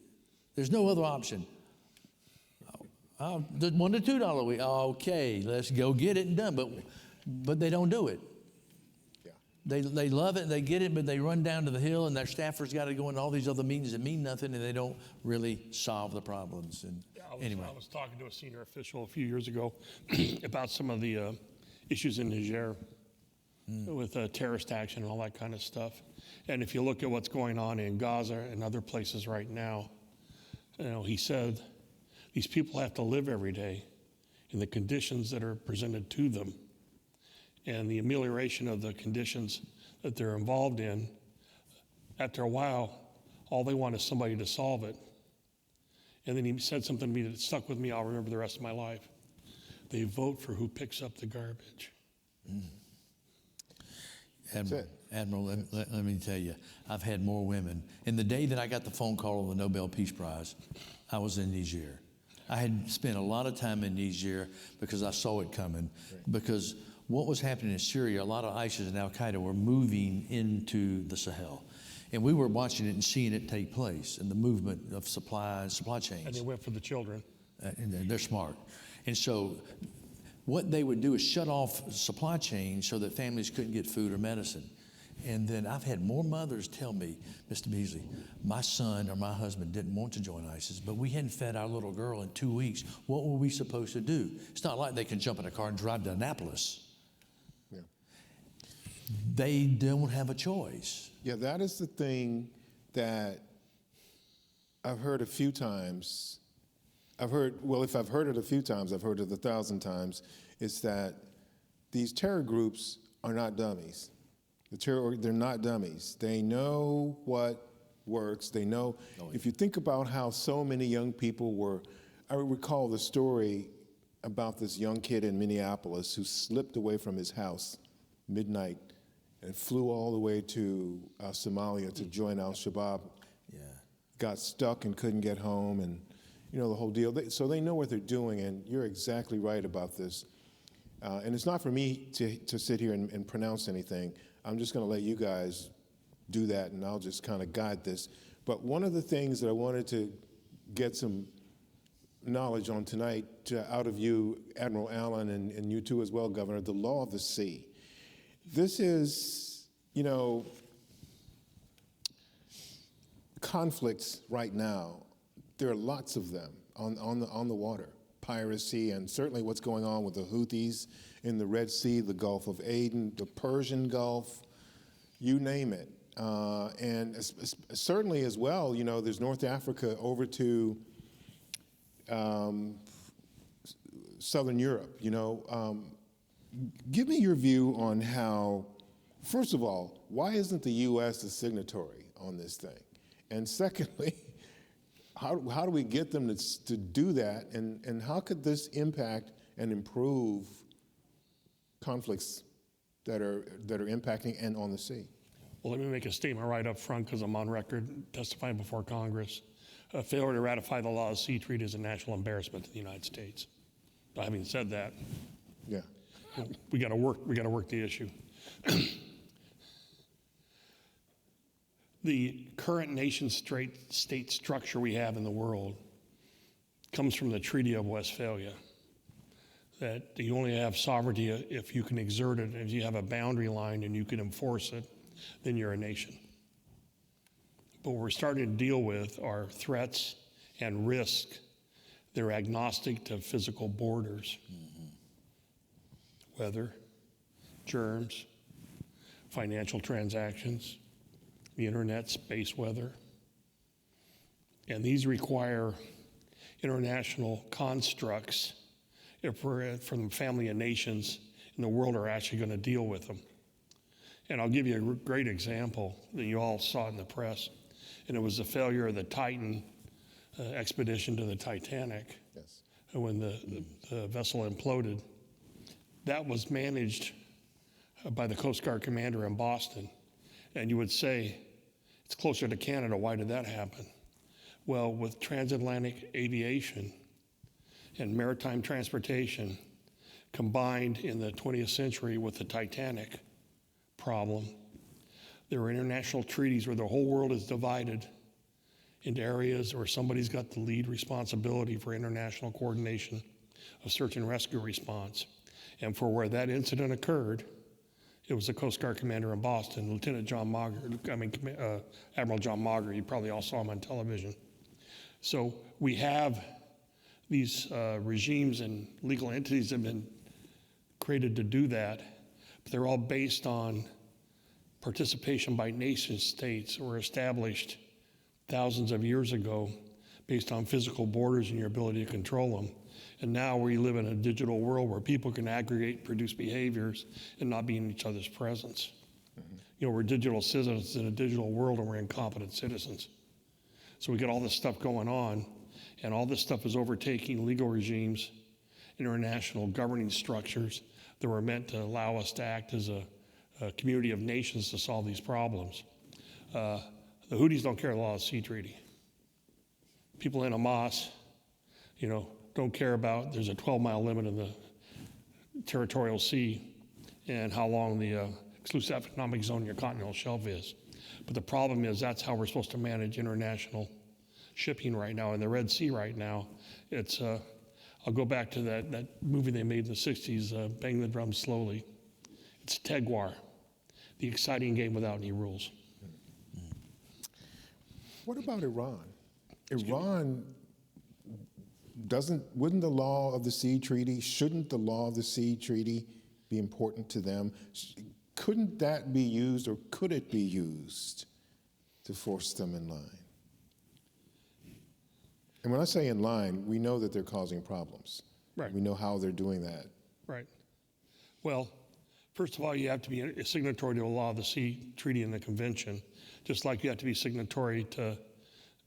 There's no other option. $1 to $2 a week. Okay, let's go get it and done. But they don't do it. Yeah. They love it, they get it, but they run down to the hill and their staffers got to go into all these other meetings that mean nothing, and they don't really solve the problems. And anyway, I was talking to a senior official a few years ago about some of the issues in Niger with terrorist action and all that kind of stuff. And if you look at what's going on in Gaza and other places right now, he said, these people have to live every day in the conditions that are presented to them. And the amelioration of the conditions that they're involved in, after a while, all they want is somebody to solve it. And then he said something to me that stuck with me. I'll remember the rest of my life. They vote for who picks up the garbage. Admiral, let me tell you, I've had more women. In the day that I got the phone call on the Nobel Peace Prize, I was in Niger. I had spent a lot of time in Niger because I saw it coming. Right. Because what was happening in Syria, a lot of ISIS and Al-Qaeda were moving into the Sahel. And we were watching it and seeing it take place and the movement of supply chains. And they went for the children. And they're smart. And so what they would do is shut off supply chains so that families couldn't get food or medicine. And then I've had more mothers tell me, Mr. Beasley, my son or my husband didn't want to join ISIS, but we hadn't fed our little girl in 2 weeks. What were we supposed to do? It's not like they can jump in a car and drive to Annapolis. Yeah. They don't have a choice. Yeah, that is the thing that I've heard a few times. If I've heard it a few times, I've heard it 1,000 times, is that these terror groups are not dummies. They're not dummies. They know what works. They know, if you think about how so many young people were, I recall the story about this young kid in Minneapolis who slipped away from his house midnight and flew all the way to Somalia to join al-Shabaab. Yeah. Got stuck and couldn't get home, and the whole deal. So they know what they're doing, and you're exactly right about this. And it's not for me to sit here and pronounce anything. I'm just going to let you guys do that, and I'll just kind of guide this. But one of the things that I wanted to get some knowledge on tonight out of you, Admiral Allen, and you too as well, Governor, the law of the sea. This is, conflicts right now. There are lots of them on the water. Piracy, and certainly what's going on with the Houthis in the Red Sea, the Gulf of Aden, the Persian Gulf, you name it. And certainly as well, there's North Africa over to Southern Europe, Give me your view on how, first of all, why isn't the U.S. a signatory on this thing? And secondly, how do we get them to do that, and how could this impact and improve conflicts that are impacting and on the sea? Well, let me make a statement right up front because I'm on record testifying before Congress. A failure to ratify the law of the sea treaty is a national embarrassment to the United States. But having said that, yeah, we got to work the issue. The current nation-state structure we have in the world comes from the Treaty of Westphalia, that you only have sovereignty if you can exert it, if you have a boundary line and you can enforce it, then you're a nation. But what we're starting to deal with are threats and risk. They're agnostic to physical borders. Weather, germs, financial transactions, the internet, space weather. And these require international constructs from the family of nations in the world are actually going to deal with them. And I'll give you a great example that you all saw in the press, and it was the failure of the Titan expedition to the Titanic. Yes. When the vessel imploded. That was managed by the Coast Guard commander in Boston. And you would say, it's closer to Canada, why did that happen? Well, with transatlantic aviation and maritime transportation combined in the 20th century with the Titanic problem, there were international treaties where the whole world is divided into areas where somebody's got the lead responsibility for international coordination of search and rescue response. And for where that incident occurred, it was the Coast Guard commander in Boston, Admiral John Mauger. You probably all saw him on television. So we have these regimes and legal entities that have been created to do that, but they're all based on participation by nation states or established thousands of years ago based on physical borders and your ability to control them. And now we live in a digital world where people can aggregate, produce behaviors, and not be in each other's presence. Mm-hmm. We're digital citizens in a digital world, and we're incompetent citizens. So we got all this stuff going on, And all this stuff is overtaking legal regimes, international governing structures that were meant to allow us to act as a community of nations to solve these problems. The Houthis don't care about the sea treaty. People in Hamas, don't care about, there's a 12-mile limit in the territorial sea and how long the exclusive economic zone in your continental shelf is. But the problem is that's how we're supposed to manage international shipping right now. In the Red Sea right now, it's, I'll go back to that movie they made in the 60s, Bang the Drum Slowly. It's Tegwar, the exciting game without any rules. What about Iran? Iran wouldn't the law of the sea treaty, shouldn't the law of the sea treaty be important to them? Couldn't that be used, or could it be used to force them in line? And when I say in line, we know that they're causing problems. Right. We know how they're doing that. Right. Well, first of all, you have to be a signatory to the law of the sea treaty and the convention, just like you have to be signatory to,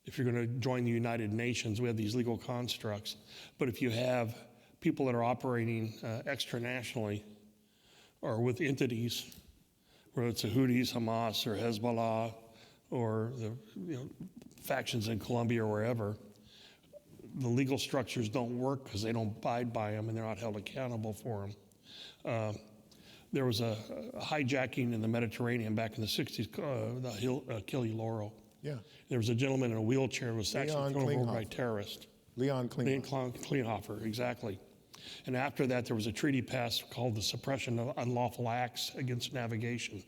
if you're going to join the United Nations, we have these legal constructs. But if you have people that are operating extranationally or with entities, whether it's the Houthis, Hamas, or Hezbollah, or the factions in Colombia or wherever, the legal structures don't work because they don't abide by them and they're not held accountable for them. There was a hijacking in the Mediterranean back in the 60s, the Achille Lauro. Yeah. There was a gentleman in a wheelchair who was actually thrown over by terrorists. Leon Klinghoffer. Klinghoffer, exactly. And after that, there was a treaty passed called the Suppression of Unlawful Acts Against Navigation.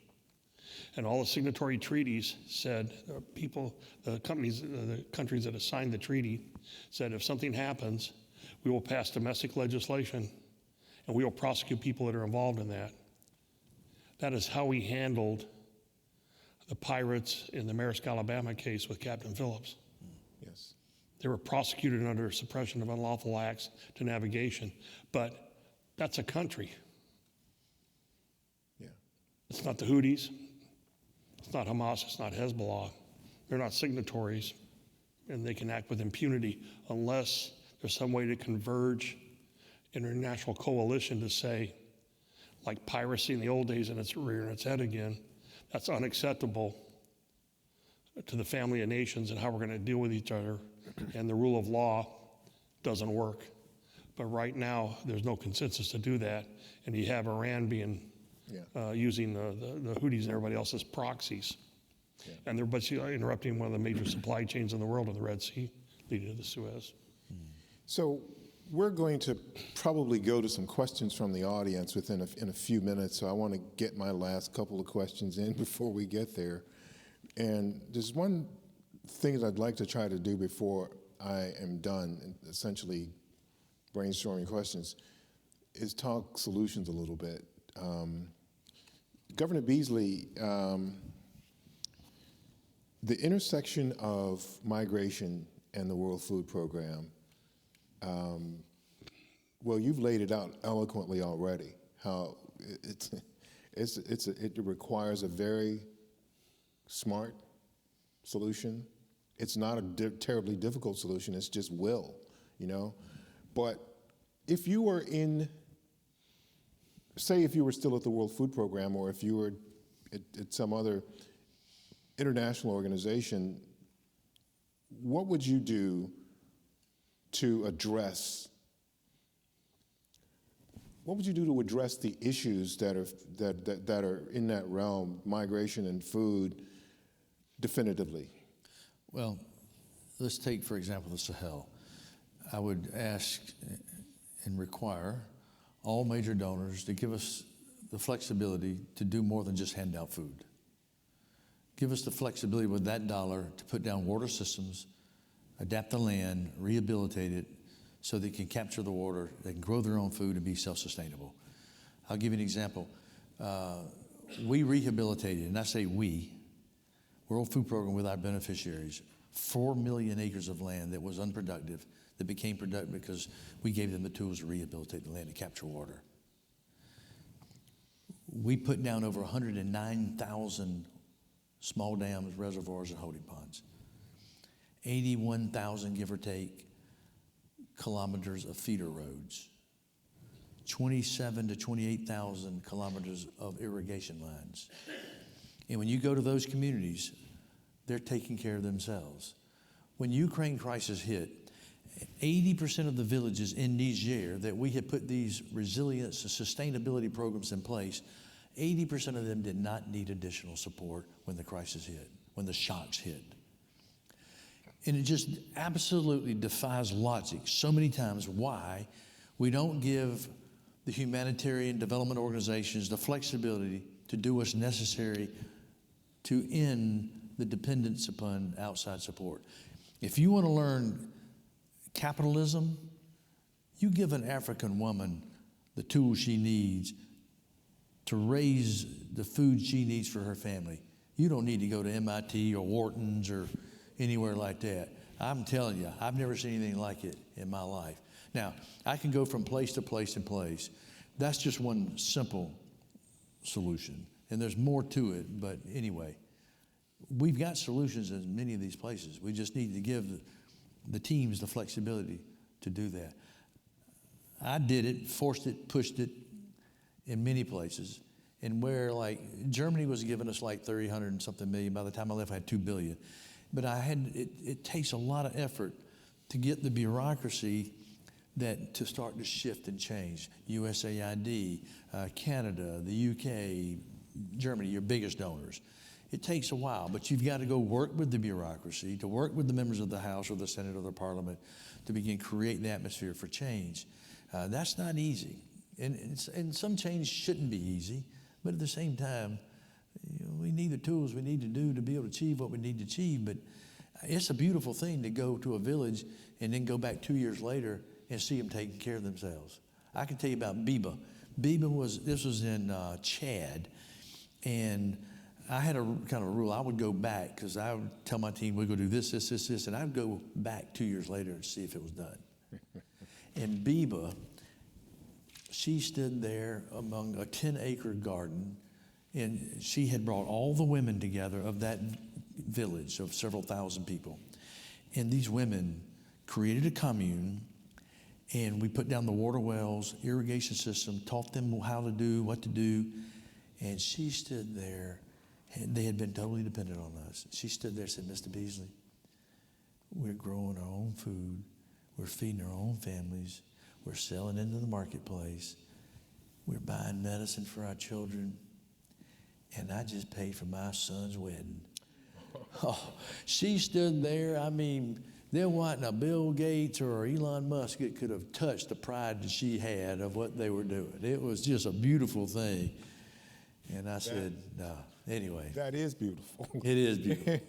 And all the signatory treaties said, the countries that have signed the treaty said, if something happens, we will pass domestic legislation and we will prosecute people that are involved in that. That is how we handled the pirates in the Maersk, Alabama case with Captain Phillips. Yes. They were prosecuted under suppression of unlawful acts to navigation. But that's a country. Yeah. It's not the Houthis. It's not Hamas. It's not Hezbollah. They're not signatories. And they can act with impunity unless there's some way to converge international coalition to say, like piracy in the old days and it's rearing its head again, that's unacceptable to the family of nations and how we're going to deal with each other. And the rule of law doesn't work. But right now, there's no consensus to do that. And you have Iran being using the Houthis and everybody else as proxies. Yeah. And they're basically interrupting one of the major supply chains in the world in the Red Sea, leading to the Suez. So we're going to probably go to some questions from the audience in a few minutes. So I want to get my last couple of questions in before we get there. And there's one thing that I'd like to try to do before I am done, and essentially brainstorming questions, is talk solutions a little bit. Governor Beasley, the intersection of migration and the World Food Program, well, you've laid it out eloquently already, how it requires a very smart solution. It's not a terribly difficult solution, it's just will, But if you were if you were still at the World Food Program, or if you were at some other international organization, what would you do to address the issues that are in that realm, migration and food, definitively? Well, let's take, for example, the Sahel. I would ask and require all major donors to give us the flexibility to do more than just hand out food. Give us the flexibility with that dollar to put down water systems, adapt the land, rehabilitate it, so they can capture the water, they can grow their own food and be self-sustainable. I'll give you an example. We rehabilitated, and I say we, World Food Program with our beneficiaries, 4 million acres of land that was unproductive, that became productive because we gave them the tools to rehabilitate the land to capture water. We put down over 109,000 small dams, reservoirs, and holding ponds. 81,000, give or take, kilometers of feeder roads, 27 to 28,000 kilometers of irrigation lines. And when you go to those communities, they're taking care of themselves. When Ukraine crisis hit, 80% of the villages in Niger that we had put these resilience and sustainability programs in place, 80% of them did not need additional support when the crisis hit, when the shocks hit. And it just absolutely defies logic so many times why we don't give the humanitarian development organizations the flexibility to do what's necessary to end the dependence upon outside support. If you want to learn capitalism, you give an African woman the tools she needs to raise the food she needs for her family. You don't need to go to MIT or Wharton's or anywhere like that. I'm telling you, I've never seen anything like it in my life. Now, I can go from place to place and place. That's just one simple solution, and there's more to it, but anyway, we've got solutions in many of these places. We just need to give the teams the flexibility to do that. I did it, forced it, pushed it in many places, and where like Germany was giving us like 300 and something million. By the time I left, I had 2 billion. But it takes a lot of effort to get the bureaucracy to start to shift and change. USAID, Canada, the UK, Germany, your biggest donors. It takes a while, but you've got to go work with the bureaucracy, to work with the members of the House or the Senate or the Parliament to begin creating the atmosphere for change. That's not easy. And some change shouldn't be easy, but at the same time, we need the tools we need to do to be able to achieve what we need to achieve. But it's a beautiful thing to go to a village and then go back 2 years later and see them taking care of themselves. I can tell you about Biba. This was in Chad, and I had a kind of a rule. I would go back because I would tell my team, we'll go do this, and I'd go back 2 years later and see if it was done. And Biba, she stood there among a 10-acre garden, and she had brought all the women together of that village of several thousand people. And these women created a commune, and we put down the water wells, irrigation system, taught them how to do, what to do. And she stood there, and they had been totally dependent on us. She stood there and said, Mr. Beasley, we're growing our own food. We're feeding our own families. We're selling into the marketplace. We're buying medicine for our children. And I just paid for my son's wedding. Oh, she stood there. I mean, there wasn't a Bill Gates or Elon Musk that could have touched the pride that she had of what they were doing. It was just a beautiful thing. And I said, no. Anyway. That is beautiful. It is beautiful.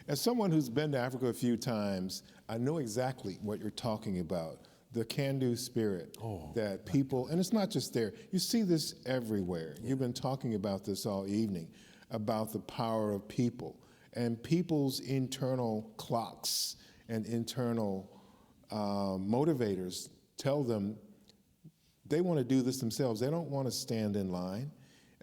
As someone who's been to Africa a few times, I know exactly what you're talking about. The can-do spirit that people, and it's not just there, you see this everywhere. Yeah. You've been talking about this all evening, about the power of people and people's internal clocks and internal motivators tell them they want to do this themselves. They don't want to stand in line.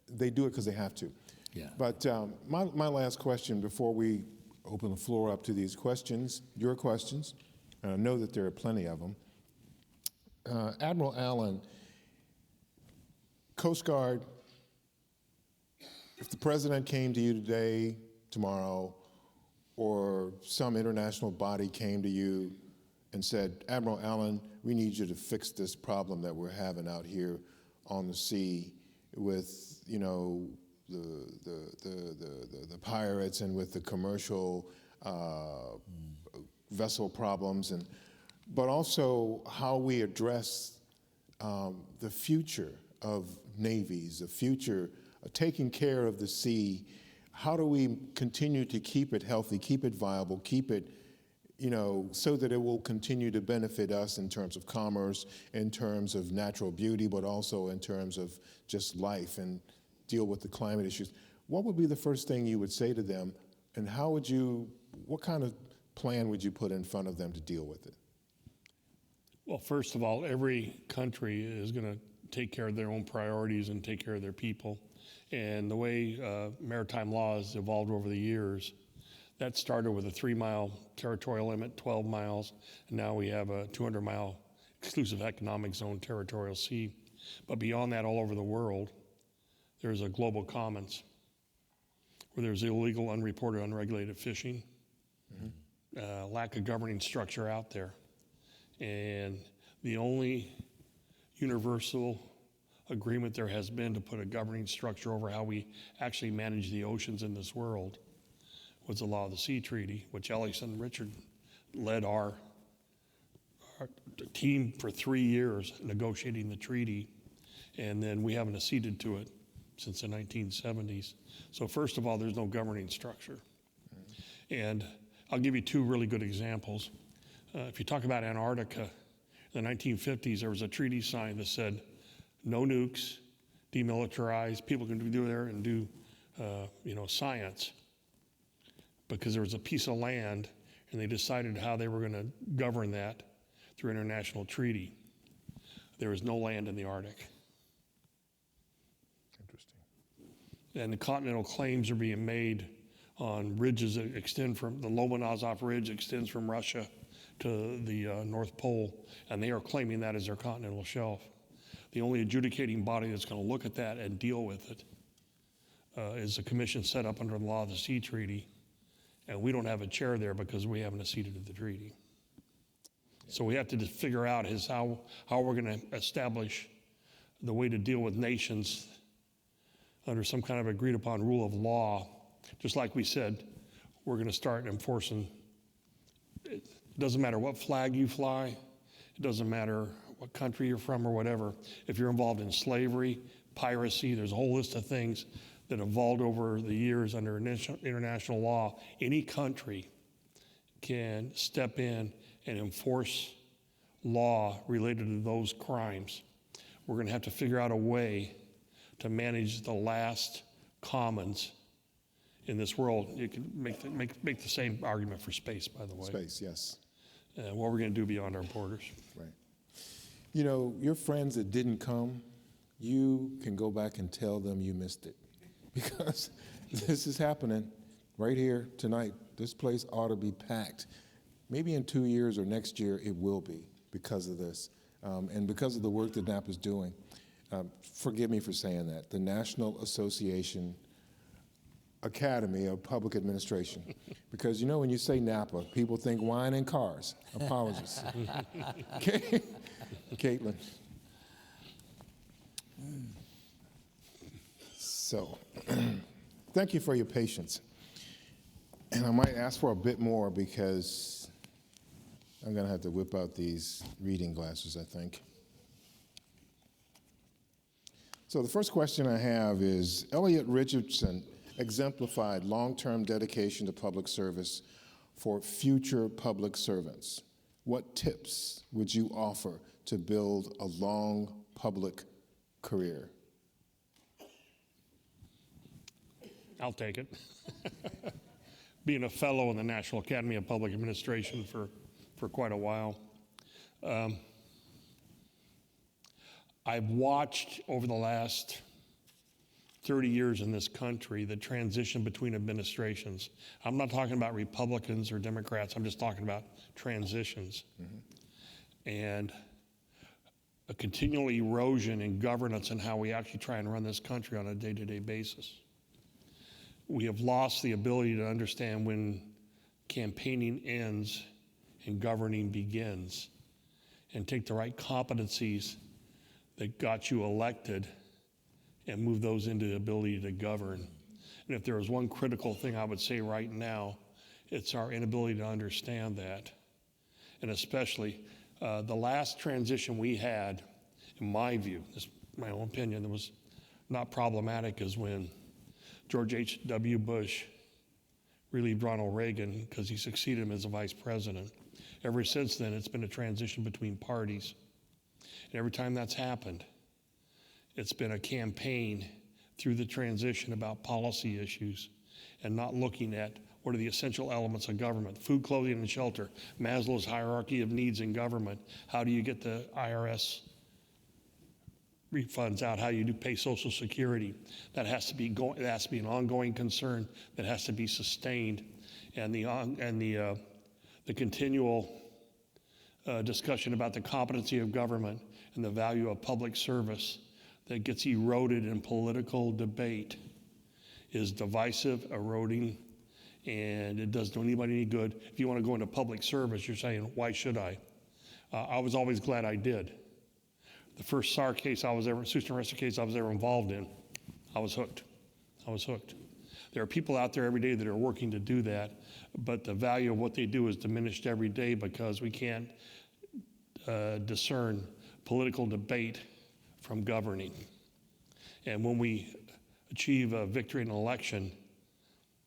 They do it because they have to. Yeah. But my last question before we open the floor up to these questions, your questions, and I know that there are plenty of them. Admiral Allen, Coast Guard, if the president came to you today, tomorrow, or some international body came to you and said, Admiral Allen, we need you to fix this problem that we're having out here on the sea with, you know, the pirates and with the commercial vessel problems, but also how we address the future of navies, the future of taking care of the sea. How do we continue to keep it healthy, keep it viable, keep it, you know, so that it will continue to benefit us in terms of commerce, in terms of natural beauty, but also in terms of just life and deal with the climate issues? What would be the first thing you would say to them, and what kind of plan would you put in front of them to deal with it? Well, first of all, every country is going to take care of their own priorities and take care of their people. And the way maritime law has evolved over the years, that started with a 3-mile territorial limit, 12 miles, and now we have a 200-mile exclusive economic zone, territorial sea. But beyond that, all over the world, there's a global commons where there's illegal, unreported, unregulated fishing, lack of governing structure out there. And the only universal agreement there has been to put a governing structure over how we actually manage the oceans in this world was the Law of the Sea Treaty, which Elliot and Richard led our team for 3 years negotiating the treaty, and then we haven't acceded to it since the 1970s. So first of all, there's no governing structure. And I'll give you 2 really good examples. If you talk about Antarctica, in the 1950s, there was a treaty signed that said, no nukes, demilitarized, people can go there and do science, because there was a piece of land and they decided how they were going to govern that through international treaty. There is no land in the Arctic. Interesting. And the continental claims are being made on ridges that extend from the Lomonosov Ridge extends from Russia to the North Pole, and they are claiming that as their continental shelf. The only adjudicating body that's going to look at that and deal with it is a commission set up under the Law of the Sea Treaty, and we don't have a chair there because we haven't acceded to the treaty. So we have to just figure out how we're going to establish the way to deal with nations under some kind of agreed upon rule of law. Just like we said, we're going to start enforcing. It doesn't matter what flag you fly. It doesn't matter what country you're from or whatever. If you're involved in slavery, piracy, there's a whole list of things that evolved over the years under international law. Any country can step in and enforce law related to those crimes. We're going to have to figure out a way to manage the last commons in this world. You can make the same argument for space, by the way. Space, yes. What we're going to do beyond our borders. Right. You know, your friends that didn't come, you can go back and tell them you missed it. Because this is happening right here tonight. This place ought to be packed. Maybe in 2 years or next year it will be because of this. And because of the work that NAPA is doing. Forgive me for saying that. The National Association Academy of Public Administration. Because you know when you say NAPA, people think wine and cars. Apologies. Okay. Caitlin. So, thank you for your patience. And I might ask for a bit more because I'm going to have to whip out these reading glasses, I think. So the first question I have is, Elliot Richardson exemplified long-term dedication to public service for future public servants. What tips would you offer to build a long public career? I'll take it. Being a fellow in the National Academy of Public Administration for quite a while, I've watched over the last 30 years in this country the transition between administrations. I'm not talking about Republicans or Democrats, I'm just talking about transitions. And a continual erosion in governance and how we actually try and run this country on a day-to-day basis. We have lost the ability to understand when campaigning ends and governing begins, and take the right competencies that got you elected and move those into the ability to govern. And if there was one critical thing I would say right now, it's our inability to understand that. And especially the last transition we had, in my view, this is my own opinion, that was not problematic, is when George H.W. Bush relieved Ronald Reagan because he succeeded him as a vice president. Ever since then, it's been a transition between parties. And every time that's happened, it's been a campaign through the transition about policy issues and not looking at what are the essential elements of government: food, clothing, and shelter, Maslow's hierarchy of needs in government. How do you get the IRS refunds out? How do you pay Social Security? That has to be it has to be an ongoing concern that has to be sustained, and the continual discussion about the competency of government and the value of public service that gets eroded in political debate is divisive, eroding, and it doesn't do anybody any good. If you want to go into public service, you're saying, why should I? I was always glad I did. The first SAR case Susan arrested case I was ever involved in, I was hooked. I was hooked. There are people out there every day that are working to do that, but the value of what they do is diminished every day because we can't discern political debate from governing. And when we achieve a victory in an election,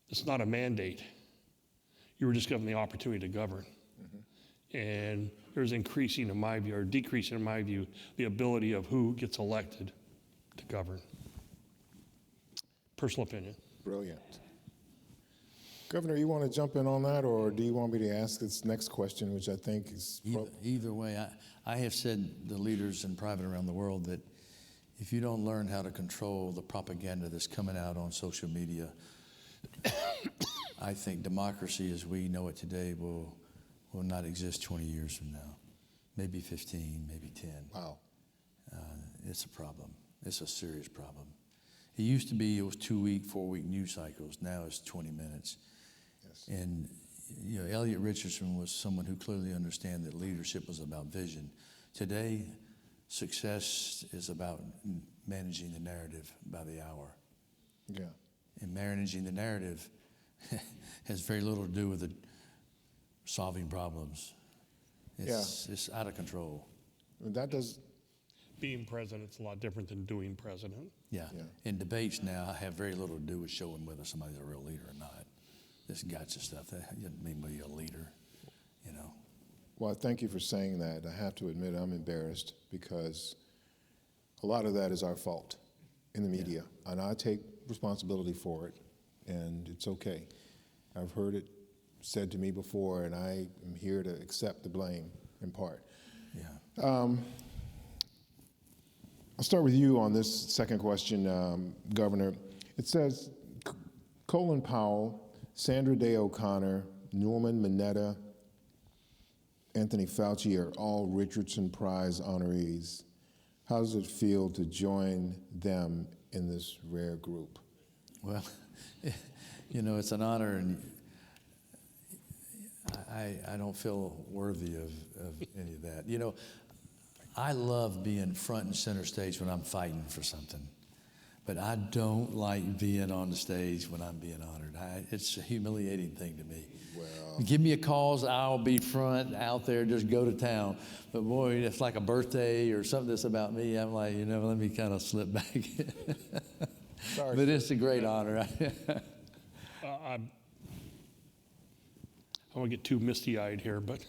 it's not a mandate. You were just given the opportunity to govern. And there's increasing, in my view, or decreasing, in my view, the ability of who gets elected to govern. Personal opinion. Brilliant. Governor, you want to jump in on that, or do you want me to ask this next question, which I think is... Either way, I have said to leaders in private around the world that if you don't learn how to control the propaganda that's coming out on social media, I think democracy as we know it today will not exist 20 years from now. Maybe 15, maybe 10. Wow. It's a problem. It's a serious problem. It used to be it was 2-week, 4-week news cycles. Now it's 20 minutes. Yes. And you know, Elliot Richardson was someone who clearly understood that leadership was about vision. Today, success is about managing the narrative by the hour. Yeah. And managing the narrative has very little to do with solving problems. It's out of control. That does... Being president's a lot different than doing president. Yeah. In debates now, have very little to do with showing whether somebody's a real leader or not. This gotcha stuff, that doesn't mean whether you're a leader, you know. Well, thank you for saying that. I have to admit I'm embarrassed because a lot of that is our fault in the media, and I take responsibility for it, and it's okay. I've heard it said to me before, and I am here to accept the blame in part. Yeah. I'll start with you on this second question, Governor. It says Colin Powell, Sandra Day O'Connor, Norman Mineta, Anthony Fauci are all Richardson Prize honorees. How does it feel to join them in this rare group? Well, you know, it's an honor, and I don't feel worthy of any of that. You know, I love being front and center stage when I'm fighting for something, but I don't like being on the stage when I'm being honored. It's a humiliating thing to me. Well, give me a cause, I'll be front, out there, just go to town. But boy, it's like a birthday or something that's about me, I'm like, you know, let me kind of slip back. sorry. But it's a great honor. I won't get too misty-eyed here, but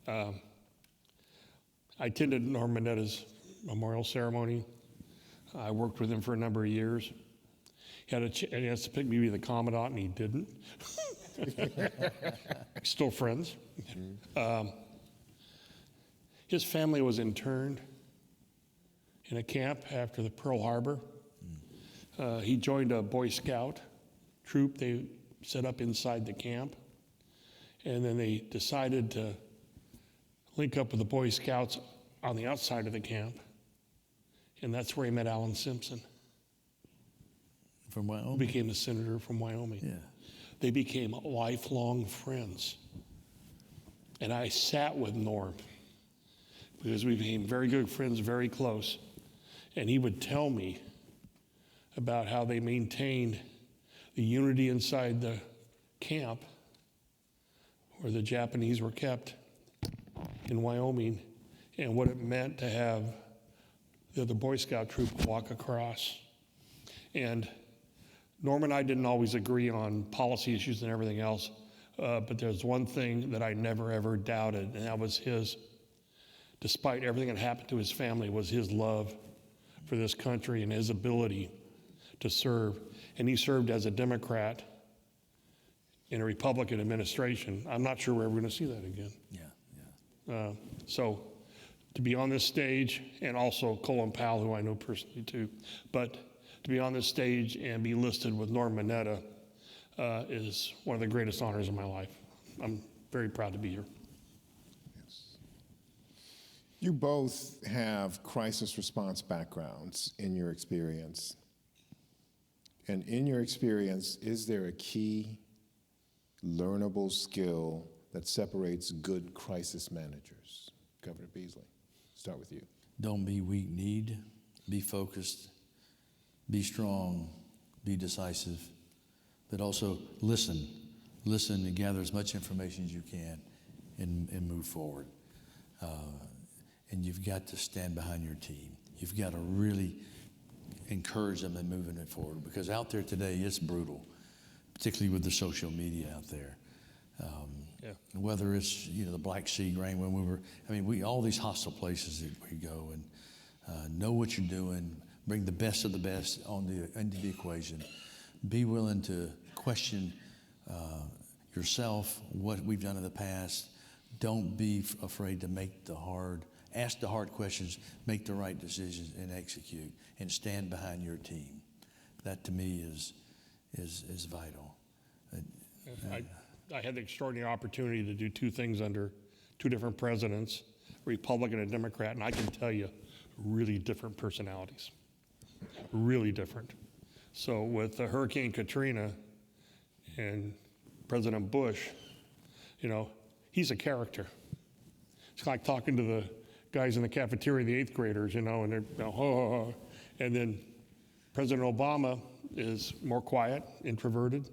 I attended Norm Mineta's memorial ceremony. I worked with him for a number of years. He had a chance to pick me to be the commandant, and he didn't. Still friends. His family was interned in a camp after the Pearl Harbor. He joined a Boy Scout troop they set up inside the camp. And then they decided to link up with the Boy Scouts on the outside of the camp. And that's where he met Alan Simpson. From Wyoming? Who became the senator from Wyoming. Yeah. They became lifelong friends. And I sat with Norm because we became very good friends, very close. And he would tell me about how they maintained the unity inside the camp where the Japanese were kept in Wyoming, and what it meant to have the other Boy Scout troop walk across. And Norm and I didn't always agree on policy issues and everything else, but there's one thing that I never ever doubted, and that was his, despite everything that happened to his family, was his love for this country and his ability to serve. And he served as a Democrat in a Republican administration. I'm not sure we're ever going to see that again. Yeah. So to be on this stage, and also Colin Powell, who I know personally too, but to be on this stage and be listed with Norm Mineta is one of the greatest honors of my life. I'm very proud to be here. Yes. You both have crisis response backgrounds in your experience. And in your experience, is there a key learnable skill that separates good crisis managers? Governor Beasley, start with you. Don't be weak-kneed, be focused, be strong, be decisive, but also listen. Listen and gather as much information as you can and move forward. And you've got to stand behind your team. You've got to really encourage them in moving it forward, because out there today, it's brutal, particularly with the social media out there. Whether it's, the Black Sea grain, when we all these hostile places that we go, and know what you're doing, bring the best of the best into the equation. Be willing to question yourself, what we've done in the past. Don't be afraid to ask the hard questions, make the right decisions, and execute, and stand behind your team. That to me is vital. I had the extraordinary opportunity to do two things under two different presidents, Republican and Democrat, and I can tell you, really different personalities, really different. So with Hurricane Katrina and President Bush, he's a character. It's like talking to the guys in the cafeteria, the 8th graders, and they're, and then President Obama is more quiet, introverted.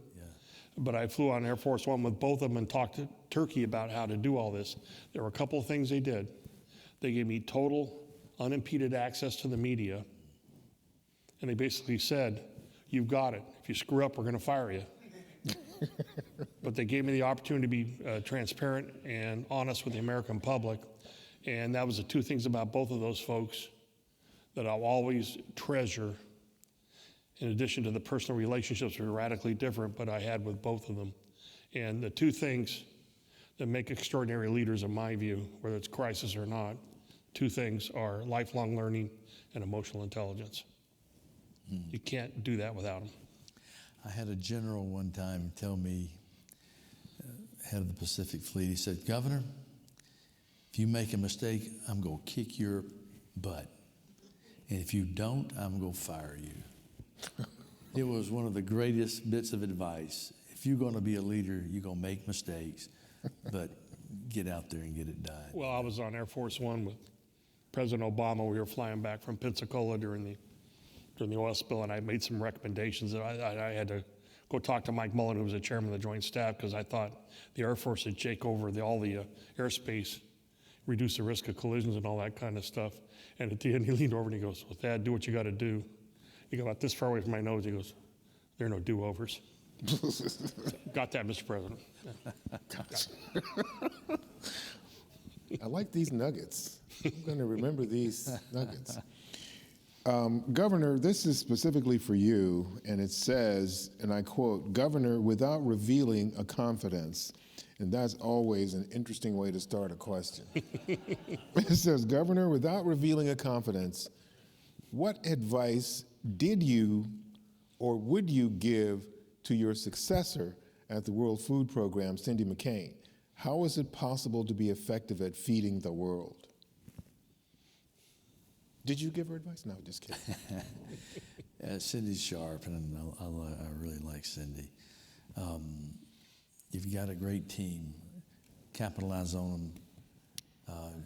But I flew on Air Force One with both of them and talked to Turkey about how to do all this. There were a couple of things they did. They gave me total, unimpeded access to the media, and they basically said, "You've got it. If you screw up, we're going to fire you." But they gave me the opportunity to be transparent and honest with the American public, and that was the two things about both of those folks that I'll always treasure, in addition to the personal relationships were radically different, but I had with both of them. And the two things that make extraordinary leaders, in my view, whether it's crisis or not, two things are lifelong learning and emotional intelligence. You can't do that without them. I had a general one time tell me, head of the Pacific Fleet, he said, "Governor, if you make a mistake, I'm going to kick your butt. And if you don't, I'm going to fire you." It was one of the greatest bits of advice. If you're going to be a leader, you're going to make mistakes, but get out there and get it done. Well, I was on Air Force One with President Obama. We were flying back from Pensacola during the oil spill, and I made some recommendations. And I had to go talk to Mike Mullen, who was the chairman of the Joint Staff, because I thought the Air Force would take over all the airspace, reduce the risk of collisions and all that kind of stuff. And at the end, he leaned over and he goes, "Well, Thad, do what you got to do." He got about this far away from my nose. He goes, "There are no do-overs." Got that, Mr. President. I like these nuggets. I'm going to remember these nuggets. Governor, this is specifically for you, and it says, and I quote, "Governor, without revealing a confidence," and that's always an interesting way to start a question. It says, "Governor, without revealing a confidence, what advice did you or would you give to your successor at the World Food Program, Cindy McCain? How is it possible to be effective at feeding the world?" Did you give her advice? No, just kidding. Cindy's sharp, and I really like Cindy. You've got a great team. Capitalize on them.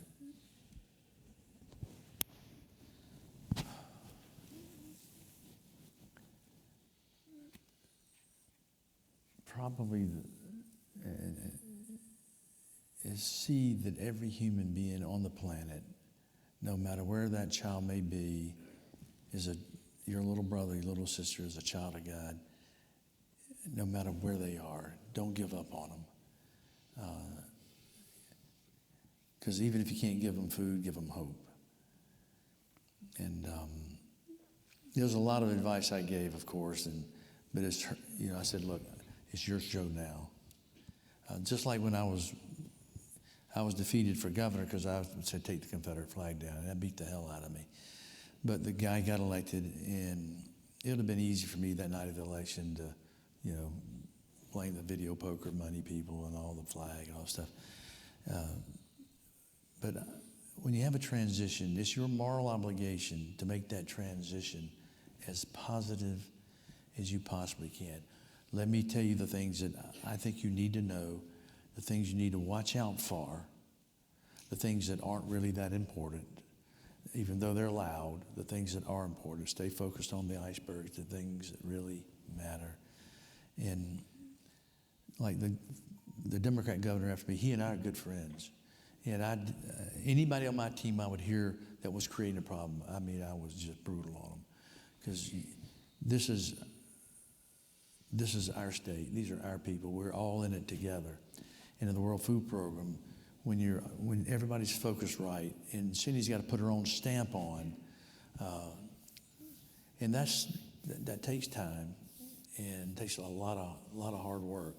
Probably is see that every human being on the planet, no matter where that child may be, is your little brother, your little sister is a child of God. No matter where they are, don't give up on them. Because even if you can't give them food, give them hope. And there's a lot of advice I gave, of course, but it's, I said, "Look, it's your show now." Just like when I was defeated for governor because I said take the Confederate flag down, and that beat the hell out of me. But the guy got elected, and it would have been easy for me that night of the election to, blame the video poker money people and all the flag and all that stuff. But when you have a transition, it's your moral obligation to make that transition as positive as you possibly can. Let me tell you the things that I think you need to know, the things you need to watch out for, the things that aren't really that important, even though they're loud, the things that are important. Stay focused on the icebergs, the things that really matter. And like the Democrat governor after me, he and I are good friends. And anybody on my team I would hear that was creating a problem, I mean, I was just brutal on them. Because this is our state. These are our people. We're all in it together. And in the World Food Program, when everybody's focused right, and Cindy's got to put her own stamp on, and that takes time and takes a lot of hard work.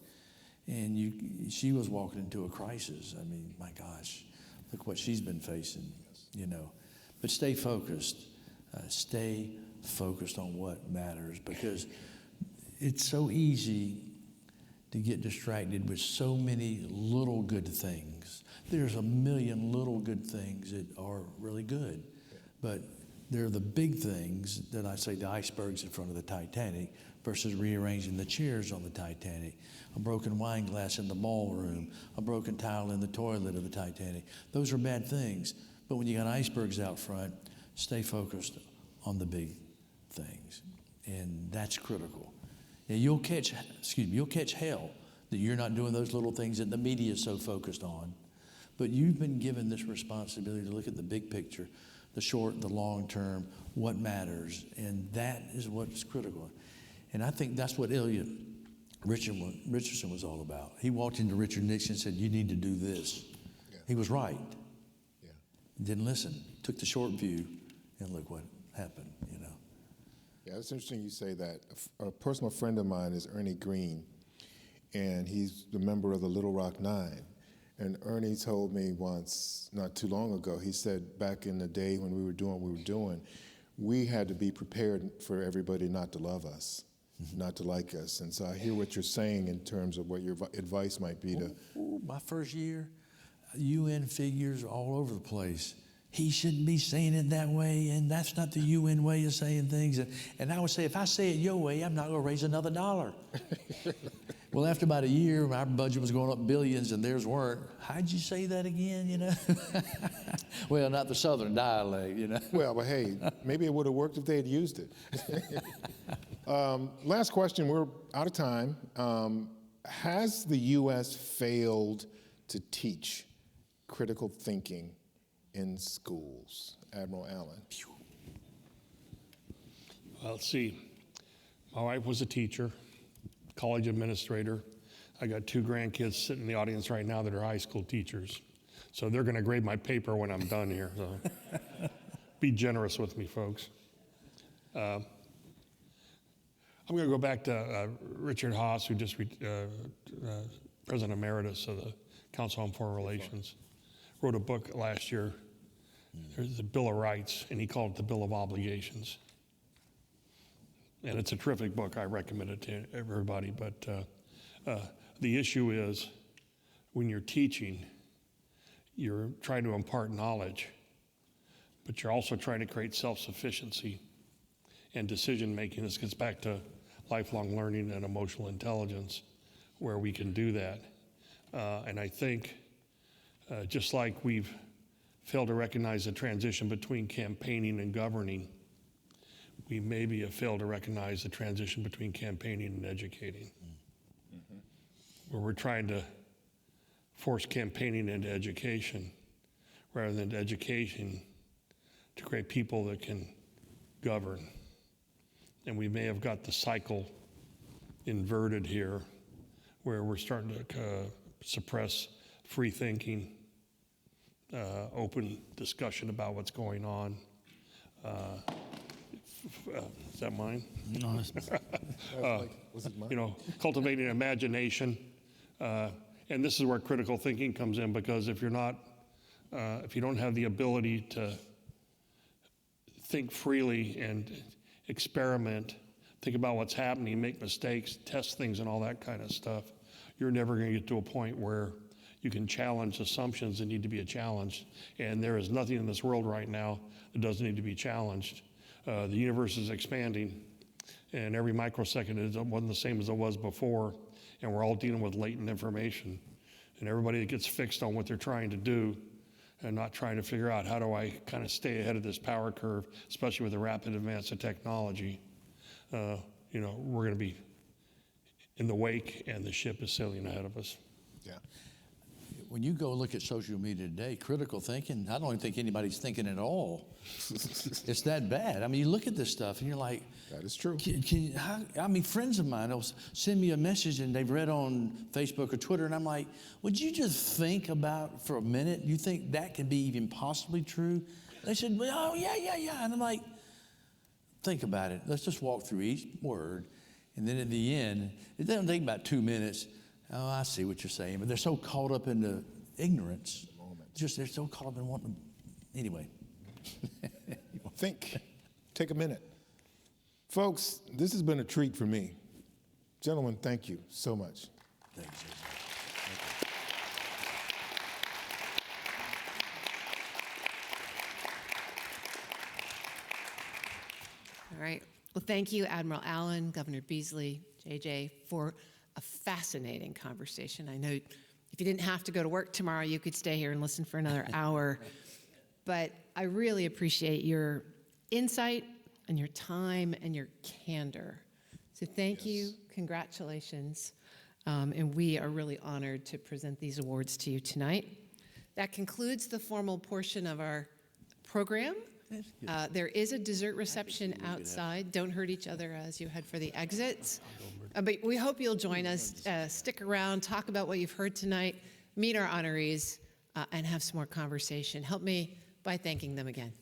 And she was walking into a crisis. I mean, my gosh, look what she's been facing, you know. But stay focused. Stay focused on what matters, because it's so easy to get distracted with so many little good things. There's a million little good things that are really good, but they're the big things that I say the icebergs in front of the Titanic versus rearranging the chairs on the Titanic, a broken wine glass in the ballroom, a broken tile in the toilet of the Titanic. Those are bad things, but when you got icebergs out front, stay focused on the big things, and that's critical. Now, you'll catch hell that you're not doing those little things that the media is so focused on, but you've been given this responsibility to look at the big picture, the short, the long term, what matters, and that is what's critical. And I think that's what Elliot Richardson was all about. He walked into Richard Nixon and said, "You need to do this." Yeah. He was right. Yeah. Didn't listen, took the short view, and look what happened, you know. Yeah, it's interesting you say that. A personal friend of mine is Ernie Green, and he's the member of the Little Rock Nine. And Ernie told me once, not too long ago, he said back in the day when we were doing what we were doing, we had to be prepared for everybody not to love us, not to like us. And so I hear what you're saying in terms of what your advice might be to... My first year, UN figures all over the place. He shouldn't be saying it that way, and that's not the UN way of saying things. And I would say, if I say it your way, I'm not going to raise another dollar. Well, after about a year, our budget was going up billions, and theirs weren't. How'd you say that again, you know? Well, not the Southern dialect, you know. Well, but hey, maybe it would have worked if they had used it. Last question, we're out of time. Has the U.S. failed to teach critical thinking in schools? Admiral Allen. Well, let's see. My wife was a teacher, college administrator. I got 2 grandkids sitting in the audience right now that are high school teachers. So they're going to grade my paper when I'm done here. So be generous with me, folks. I'm going to go back to Richard Haas, who just President Emeritus of the Council on Foreign Relations, wrote a book last year. There's the Bill of Rights, and he called it the Bill of Obligations. And it's a terrific book. I recommend it to everybody. But the issue is, when you're teaching, you're trying to impart knowledge, but you're also trying to create self-sufficiency and decision-making. This gets back to lifelong learning and emotional intelligence, where we can do that. And I think, just like we've failed to recognize the transition between campaigning and governing, we maybe have failed to recognize the transition between campaigning and educating, where we're trying to force campaigning into education rather than education to create people that can govern. And we may have got the cycle inverted here, where we're starting to suppress free thinking, open discussion about what's going on. Is that mine? No, Was it mine? You know, cultivating imagination. And this is where critical thinking comes in, because if you're not, if you don't have the ability to think freely and experiment, think about what's happening, make mistakes, test things and all that kind of stuff, you're never going to get to a point where You can challenge assumptions that need to be challenged, and there is nothing in this world right now that doesn't need to be challenged. The universe is expanding, and every microsecond wasn't the same as it was before, and we're all dealing with latent information. And everybody that gets fixed on what they're trying to do and not trying to figure out how do I kind of stay ahead of this power curve, especially with the rapid advance of technology, you know, we're going to be in the wake, and the ship is sailing ahead of us. Yeah. When you go look at social media today, critical thinking, I don't even think anybody's thinking at all. It's that bad. I mean, you look at this stuff and you're like, That is true. I mean, friends of mine will send me a message and they've read on Facebook or Twitter, and I'm like, would you just think about for a minute, you think that can be even possibly true? They said, well, oh, yeah. And I'm like, think about it. Let's just walk through each word. And then at the end, it doesn't take about 2 minutes. Oh, I see what you're saying. But they're so caught up in the ignorance. Just they're so caught up in wanting to. Anyway. Think. Take a minute. Folks, this has been a treat for me. Gentlemen, thank you so much. Thanks. All right. Well, thank you, Admiral Allen, Governor Beasley, JJ, for a fascinating conversation. I know if you didn't have to go to work tomorrow, you could stay here and listen for another hour. But I really appreciate your insight and your time and your candor. So thank you, congratulations. And we are really honored to present these awards to you tonight. That concludes the formal portion of our program. There is a dessert reception outside. Don't hurt each other as you head for the exits. But we hope you'll join us, stick around, talk about what you've heard tonight, meet our honorees, and have some more conversation. Help me by thanking them again.